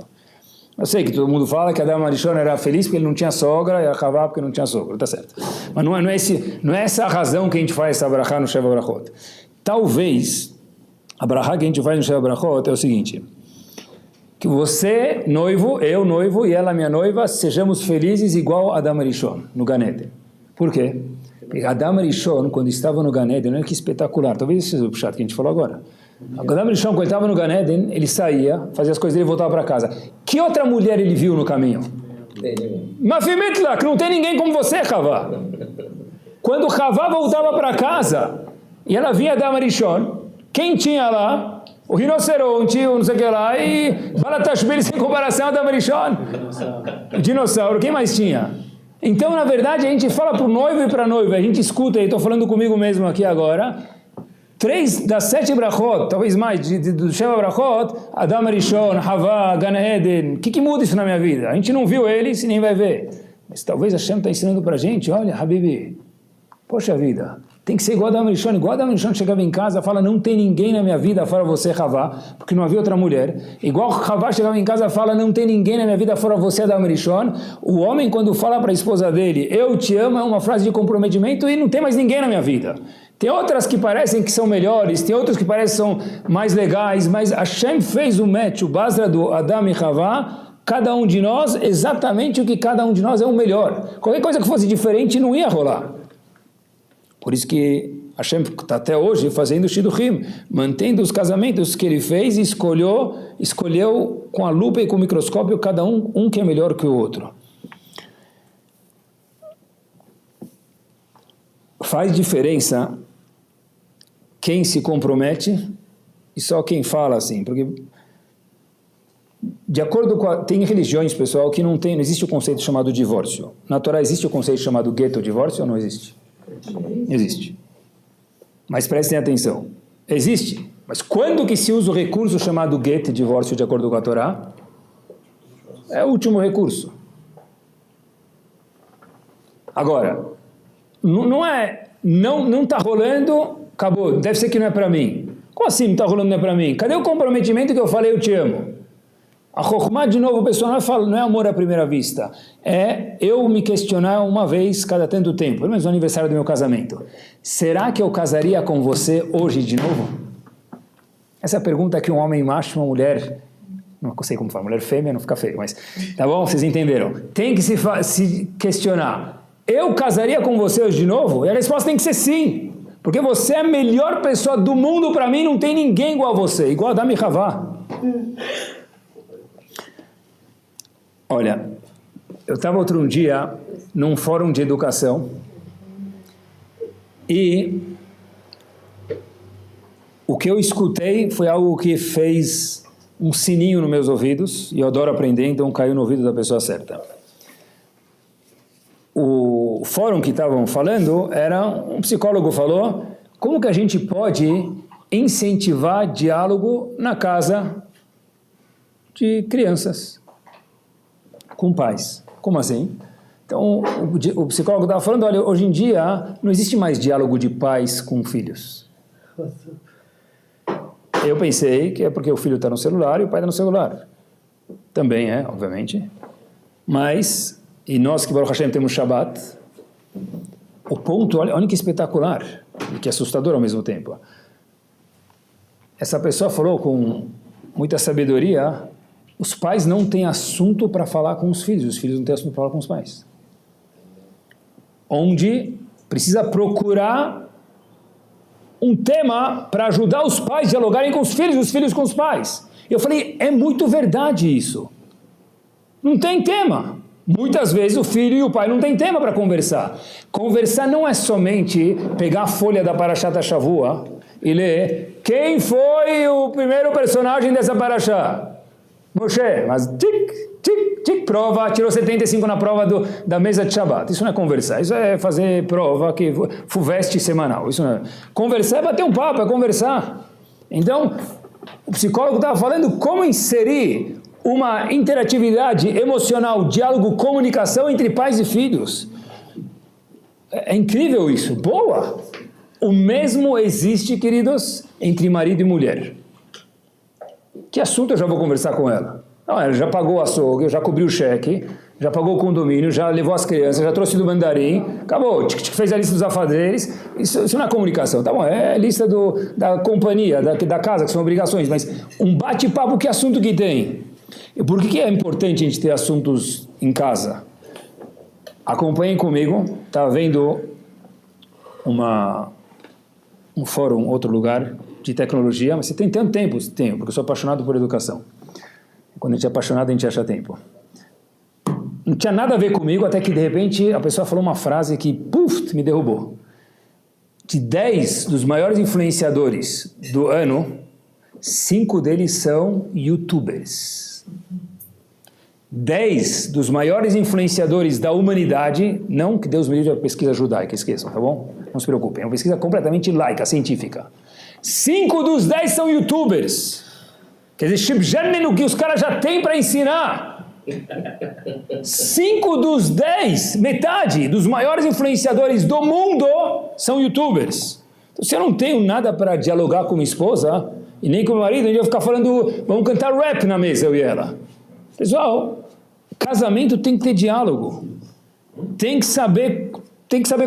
Eu sei que todo mundo fala que Adam e Rishon era feliz porque ele não tinha sogra, e a Havá porque não tinha sogra, tá certo. Mas não é essa a razão que a gente faz essa Brachá no Sheva Brachot. Talvez, a Brachá que a gente faz no Sheva Brachot é o seguinte, que você, noivo, eu, noivo, e ela, minha noiva, sejamos felizes igual Adam e Rishon, no Gan Eden. Por quê? Porque Adam e Rishon, quando estavam no Gan Eden, olha que espetacular, talvez esse seja o chato que a gente falou agora. Adam e Rishon, quando ele estava no Gan Eden, ele saía, fazia as coisas dele e voltava para casa. Que outra mulher ele viu no caminho? Mafimetla, que não tem ninguém como você, Havá. Quando Havá voltava para casa, e ela via Adam e Rishon, quem tinha lá? O rinoceronte, o não sei o que lá, e Balatashvili sem comparação a Adam e Rishon. O dinossauro, quem mais tinha? Então, na verdade, a gente fala para o noivo e para a noiva, a gente escuta, e estou falando comigo mesmo aqui agora, 3 das 7 brachot, talvez mais, do Sheva brachot, Adam e Rishon, Havá, Gan Eden, o que muda isso na minha vida? A gente não viu eles e nem vai ver. Mas talvez a Hashem está ensinando para a gente, olha, Habibi, poxa vida, tem que ser igual a Adam e Rishon. Igual a Adam e Rishon chegava em casa, fala, não tem ninguém na minha vida fora você, Havá, porque não havia outra mulher. Igual Havá chegava em casa, fala, não tem ninguém na minha vida fora você, Adam e Rishon. O homem, quando fala para a esposa dele, eu te amo, é uma frase de comprometimento e não tem mais ninguém na minha vida. Tem outras que parecem que são melhores, tem outras que parecem que são mais legais, mas Hashem fez o match, o Basra do Adam e Havá, cada um de nós, exatamente o que cada um de nós é o melhor. Qualquer coisa que fosse diferente não ia rolar. Por isso que Hashem está até hoje fazendo o Shidduchim, mantendo os casamentos que ele fez e escolheu com a lupa e com o microscópio cada um que é melhor que o outro. Faz diferença quem se compromete e só quem fala assim, porque de acordo com tem religiões, pessoal, que não existe o conceito chamado divórcio. Na Torá existe o conceito chamado gueto, divórcio ou não existe? Existe. Mas prestem atenção. Existe. Mas quando que se usa o recurso chamado get, divórcio, de acordo com a Torá? É o último recurso. Agora, não está rolando, acabou, deve ser que não é para mim. Como assim não está rolando, não é para mim? Cadê o comprometimento que eu falei, eu te amo? A Chokhmah, de novo, o pessoal não é amor à primeira vista. É eu me questionar uma vez cada tanto tempo, pelo menos no aniversário do meu casamento. Será que eu casaria com você hoje de novo? Essa é a pergunta que um homem macho e uma mulher, não sei como falar, mulher fêmea não fica feio, mas tá bom, vocês entenderam. Tem que se questionar. Eu casaria com você hoje de novo? E a resposta tem que ser sim. Porque você é a melhor pessoa do mundo para mim, não tem ninguém igual a você, igual a Adam e Havá. Olha, eu estava outro dia num fórum de educação e o que eu escutei foi algo que fez um sininho nos meus ouvidos, e eu adoro aprender, então caiu no ouvido da pessoa certa. O fórum que estavam falando era, um psicólogo falou, como que a gente pode incentivar diálogo na casa de crianças com pais. Como assim? Então, o psicólogo estava falando, olha, hoje em dia não existe mais diálogo de pais com filhos. Eu pensei que é porque o filho está no celular e o pai está no celular. Também é, obviamente. Mas, e nós que, Baruch Hashem, temos Shabbat, o ponto, olha que espetacular, e que assustador ao mesmo tempo. Essa pessoa falou com muita sabedoria, os pais não têm assunto para falar com os filhos não têm assunto para falar com os pais. Onde precisa procurar um tema para ajudar os pais a dialogarem com os filhos com os pais. Eu falei, é muito verdade isso. Não tem tema. Muitas vezes o filho e o pai não têm tema para conversar. Conversar não é somente pegar a folha da Parashat Shavua e ler quem foi o primeiro personagem dessa Parashá. Moshe, mas prova, tirou 75 na prova da mesa de Shabbat. Isso não é conversar, isso é fazer prova, FUVEST semanal. Isso não é. Conversar é bater um papo, é conversar. Então, o psicólogo estava falando como inserir uma interatividade emocional, diálogo, comunicação entre pais e filhos. É incrível isso. Boa! O mesmo existe, queridos, entre marido e mulher. Que assunto eu já vou conversar com ela? Não, ela já pagou o açougue, já cobriu o cheque, já pagou o condomínio, já levou as crianças, já trouxe do mandarim, acabou, fez a lista dos afazeres. Isso não é comunicação, tá bom? É a lista da companhia, da casa, que são obrigações, mas um bate-papo, que assunto que tem? E por que é importante a gente ter assuntos em casa? Acompanhem comigo, tá vendo um fórum, outro lugar de tecnologia, mas você tem tanto tempo? Tenho, porque eu sou apaixonado por educação. Quando a gente é apaixonado, a gente acha tempo. Não tinha nada a ver comigo, até que de repente a pessoa falou uma frase que, puf, me derrubou. De 10 dos maiores influenciadores do ano, 5 deles são youtubers. 10 dos maiores influenciadores da humanidade, não que Deus me livre a pesquisa judaica, esqueçam, tá bom? Não se preocupem, é uma pesquisa completamente laica, científica. 5 dos 10 são youtubers. Quer dizer, Shibjanenu, que os caras já têm para ensinar. 5 dos 10, metade dos maiores influenciadores do mundo são youtubers. Então, se eu não tenho nada para dialogar com minha esposa, e nem com meu marido, a gente vai ficar falando, vamos cantar rap na mesa, eu e ela. Pessoal, casamento tem que ter diálogo. Tem que saber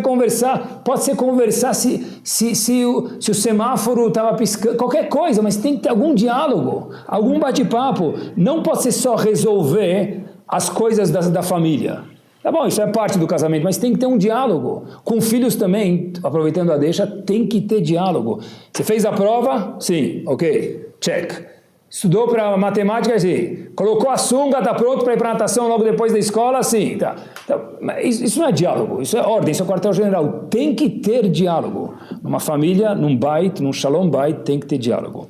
conversar. Pode ser conversar se o semáforo estava piscando, qualquer coisa, mas tem que ter algum diálogo, algum bate-papo. Não pode ser só resolver as coisas da família. Tá bom, isso é parte do casamento, mas tem que ter um diálogo. Com filhos também, aproveitando a deixa, tem que ter diálogo. Você fez a prova? Sim, ok, check. Estudou para matemática? Sim. Colocou a sunga, está pronto para ir para natação logo depois da escola? Sim. Tá. Então, isso não é diálogo, isso é ordem, isso é quartel-general. Tem que ter diálogo. Numa família, num bait, num shalom bait, tem que ter diálogo.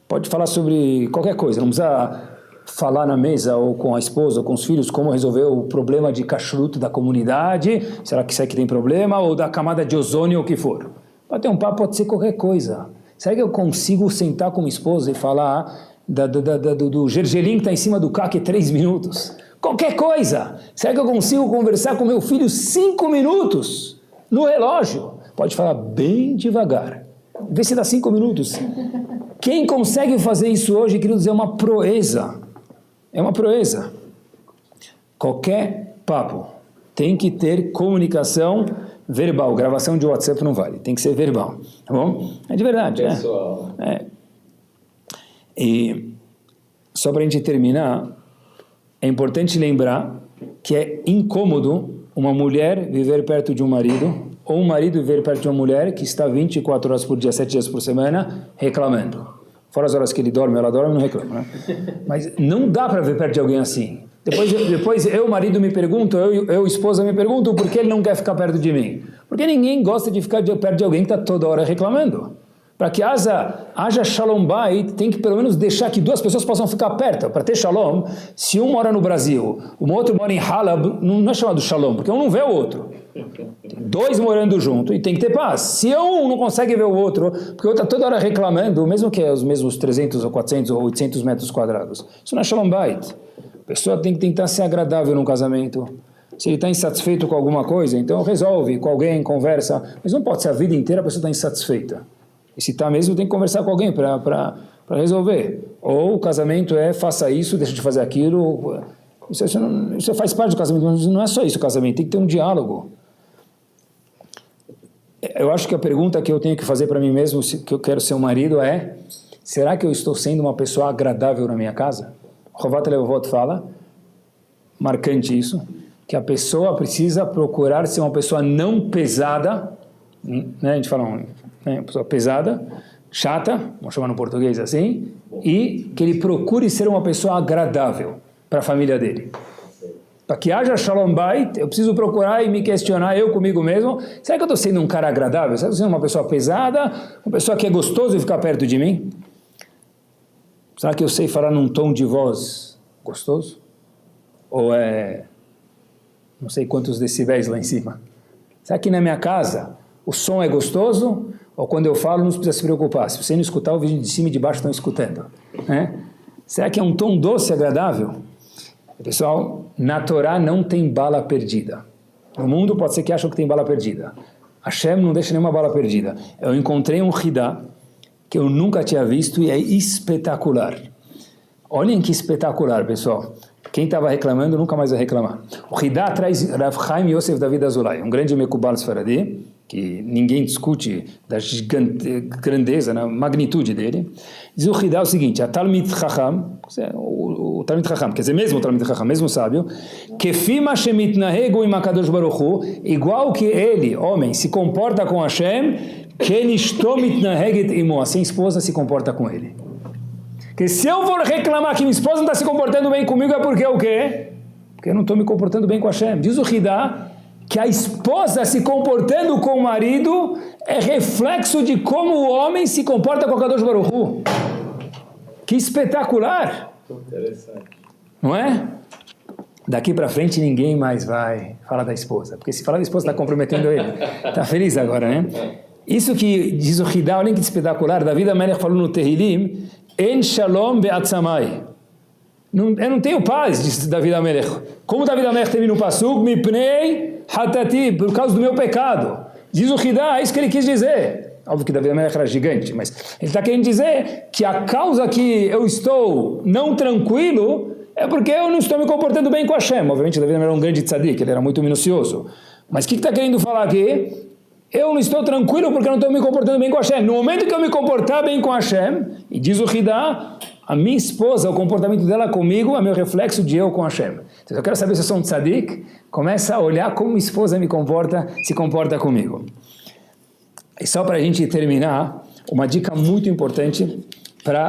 Pode falar sobre qualquer coisa, não precisa falar na mesa ou com a esposa ou com os filhos como resolver o problema de kashrut da comunidade, será que isso aqui tem problema, ou da camada de ozônio ou o que for. Pode ter um papo, pode ser qualquer coisa. Será que eu consigo sentar com minha esposa e falar do gergelim que está em cima do caque 3 minutos? Qualquer coisa. Será que eu consigo conversar com meu filho 5 minutos no relógio? Pode falar bem devagar. Vê se dá 5 minutos. Quem consegue fazer isso hoje, queridos, é uma proeza. É uma proeza. Qualquer papo tem que ter comunicação verbal. Gravação de WhatsApp não vale, tem que ser verbal, tá bom? É de verdade, Pessoal. E só para a gente terminar, é importante lembrar que é incômodo uma mulher viver perto de um marido, ou um marido viver perto de uma mulher que está 24 horas por dia, 7 dias por semana, reclamando. Fora as horas que ele dorme, ela dorme, não reclama, né? Mas não dá para ver perto de alguém assim. Depois eu, marido, me pergunto, eu, esposa, me pergunto por que ele não quer ficar perto de mim. Porque ninguém gosta de ficar perto de alguém que está toda hora reclamando. Para que haja shalom bait, tem que pelo menos deixar que 2 pessoas possam ficar perto. Para ter shalom, se um mora no Brasil, o outro mora em Halab, não é chamado shalom, porque um não vê o outro. Tem 2 morando junto e tem que ter paz. Se um não consegue ver o outro, porque o outro está toda hora reclamando, mesmo que é os mesmos 300 ou 400 ou 800 metros quadrados, isso não é shalom bait. A pessoa tem que tentar ser agradável no casamento. Se ele está insatisfeito com alguma coisa, então resolve com alguém, conversa. Mas não pode ser a vida inteira a pessoa está insatisfeita. E se está mesmo, tem que conversar com alguém para resolver. Ou o casamento faça isso, deixa de fazer aquilo. Isso faz parte do casamento, mas não é só isso o casamento, tem que ter um diálogo. Eu acho que a pergunta que eu tenho que fazer para mim mesmo, que eu quero ser um marido, é: será que eu estou sendo uma pessoa agradável na minha casa? Rovat Levavot fala, marcante isso, que a pessoa precisa procurar ser uma pessoa não pesada, né? A gente fala uma pessoa pesada, chata, vamos chamar no português assim, e que ele procure ser uma pessoa agradável para a família dele. Para que haja shalom bait, eu preciso procurar e me questionar, eu comigo mesmo, será que eu estou sendo um cara agradável? Será que eu estou sendo uma pessoa pesada? Uma pessoa que é gostoso de ficar perto de mim? Será que eu sei falar num tom de voz gostoso? Ou não sei quantos decibéis lá em cima? Será que na minha casa o som é gostoso? Ou quando eu falo, não precisa se preocupar. Se você não escutar, o vídeo de cima e de baixo estão escutando. Né? Será que é um tom doce e agradável? Pessoal, na Torá não tem bala perdida. No mundo pode ser que acham que tem bala perdida. Hashem não deixa nenhuma bala perdida. Eu encontrei um Hidá que eu nunca tinha visto e é espetacular. Olhem que espetacular, pessoal. Quem estava reclamando nunca mais vai reclamar. O Hidá traz Rav Chaim Yosef David Azulay, um grande Mekubal Sfaradi, que ninguém discute da grandeza, na magnitude dele. Diz o Hidá o seguinte: a Talmid Chacham, o Talmid Chacham, quer dizer, mesmo o Talmid Chacham, mesmo sábio, Kefima shemitnahegu im HaKadosh Baruch Hu, igual que ele, homem, se comporta com Hashem, kenishto mitnaheget imo, assim a esposa se comporta com ele. Que se eu for reclamar que minha esposa não está se comportando bem comigo, é porque o quê? Porque eu não estou me comportando bem com Hashem. Diz o Hidá que a esposa se comportando com o marido é reflexo de como o homem se comporta com o Kadosh Baruch Hu. Que espetacular! Interessante. Não é? Daqui para frente ninguém mais vai falar da esposa, porque se falar da esposa está comprometendo ele. Está feliz agora, né? Isso que diz o Hidá, olha que espetacular, David HaMelech falou no Tehilim, En Shalom Be'atzamai. Eu não tenho paz, disse David HaMelech. Como David HaMelech teve no Pasuk, Mipnei Hatati, por causa do meu pecado. Diz o Hidá, é isso que ele quis dizer. Óbvio que David HaMelech era gigante, mas ele está querendo dizer que a causa que eu estou não tranquilo é porque eu não estou me comportando bem com Hashem. Obviamente David HaMelech era um grande tzadik, ele era muito minucioso. Mas o que está querendo falar aqui? Eu não estou tranquilo porque eu não estou me comportando bem com Hashem. No momento que eu me comportar bem com Hashem, e diz o Hidá, a minha esposa, o comportamento dela comigo é meu reflexo de eu com Hashem. Então eu quero saber se eu sou um tzadik, começa a olhar como minha esposa se comporta comigo. E só para a gente terminar, uma dica muito importante,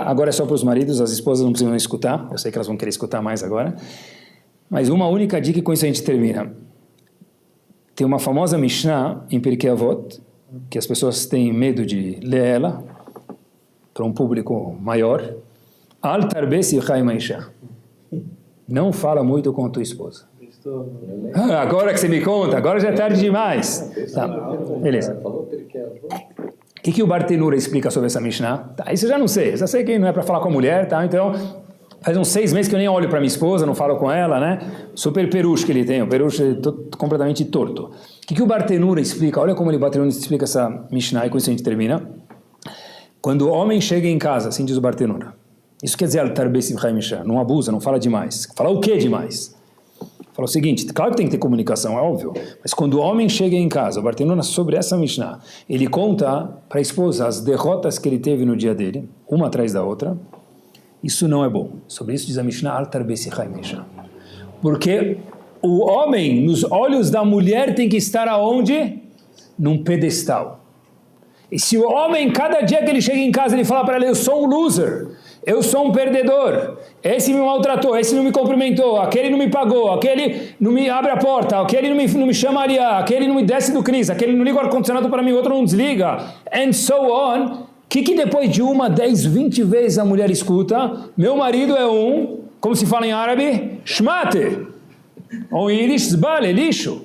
agora é só para os maridos, as esposas não precisam escutar, eu sei que elas vão querer escutar mais agora, mas uma única dica e com isso a gente termina. Tem uma famosa Mishnah em Pirkei Avot, que as pessoas têm medo de ler ela, para um público maior. Al tarbesi chaim ha'isha. Não fala muito com tua esposa. Agora que você me conta, agora já é tarde demais. Tá, beleza. O que o Bartenura explica sobre essa Mishnah? Tá, isso eu já não sei. Eu já sei que não é para falar com a mulher, tá? Então, faz uns 6 meses que eu nem olho para minha esposa, não falo com ela, né? Super peruche que ele tem, o peruche completamente torto. O que o Bartenura explica? Olha como o Bartenura explica essa Mishnah, e com isso a gente termina. Quando o homem chega em casa, assim diz o Bartenura, isso quer dizer al-tarbesi chaim ha'isha, não abusa, não fala demais. Fala o que demais? Fala o seguinte, claro que tem que ter comunicação, é óbvio, mas quando o homem chega em casa, o Bartenura, sobre essa Mishnah, ele conta para a esposa as derrotas que ele teve no dia dele, uma atrás da outra. Isso não é bom. Sobre isso diz a Mishnah, al tarbesi chaim ha'isha. Porque o homem, nos olhos da mulher, tem que estar aonde? Num pedestal. E se o homem, cada dia que ele chega em casa, ele fala para ela, eu sou um loser, eu sou um perdedor, esse me maltratou, esse não me cumprimentou, aquele não me pagou, aquele não me abre a porta, aquele não me chama aliá, aquele não me desce do Cris, aquele não liga o ar-condicionado para mim, o outro não desliga, and so on. Que depois de 1, 10, 20 vezes a mulher escuta, meu marido é como se fala em árabe, shmate, ou em Yiddish, zbale, lixo,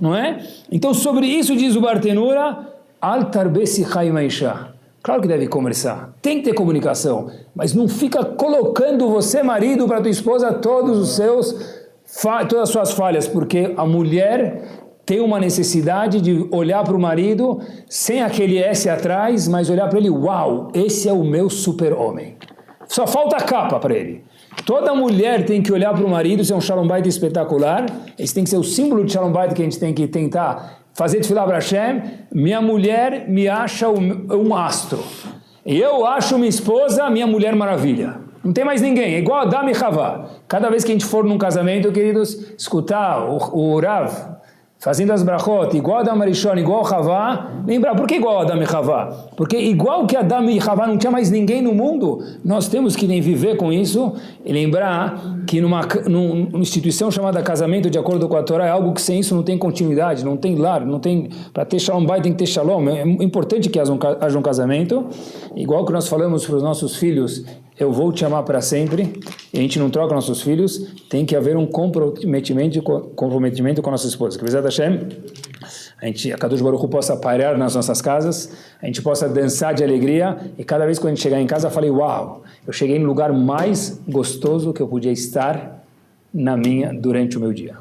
não é? Então sobre isso diz o Bartenura, al tarbesi chaim ha'isha. Claro que deve conversar, tem que ter comunicação, mas não fica colocando você, marido, para tua esposa todas as suas falhas, porque a mulher tem uma necessidade de olhar para o marido sem aquele S atrás, mas olhar para ele, uau, esse é o meu super-homem. Só falta a capa para ele. Toda mulher tem que olhar para o marido, ser um Shalom Bait espetacular, esse tem que ser o símbolo de Shalom Bait que a gente tem que tentar fazer desfilar para Hashem. Minha mulher me acha um astro. E eu acho minha esposa minha mulher maravilha. Não tem mais ninguém, é igual Adam e Havá. Cada vez que a gente for num casamento, queridos, escutar o Rav fazendo as brachot, igual Adam Arishon, igual Havá, lembrar, por que igual Adam e Havá? Porque igual que Adam e Havá não tinha mais ninguém no mundo, nós temos que viver com isso e lembrar que numa instituição chamada casamento, de acordo com a Torá, é algo que sem isso não tem continuidade, não tem lar, não tem, para ter Shalom Bait tem que ter Shalom, é importante que haja um casamento, igual que nós falamos para os nossos filhos, eu vou te amar para sempre, e a gente não troca nossos filhos, tem que haver um comprometimento com a nossa esposa. Que Bezat Hashem, a Kadosh Baruch Hu possa pairar nas nossas casas, a gente possa dançar de alegria, e cada vez que a gente chegar em casa, eu falei, uau, eu cheguei no lugar mais gostoso que eu podia estar durante o meu dia.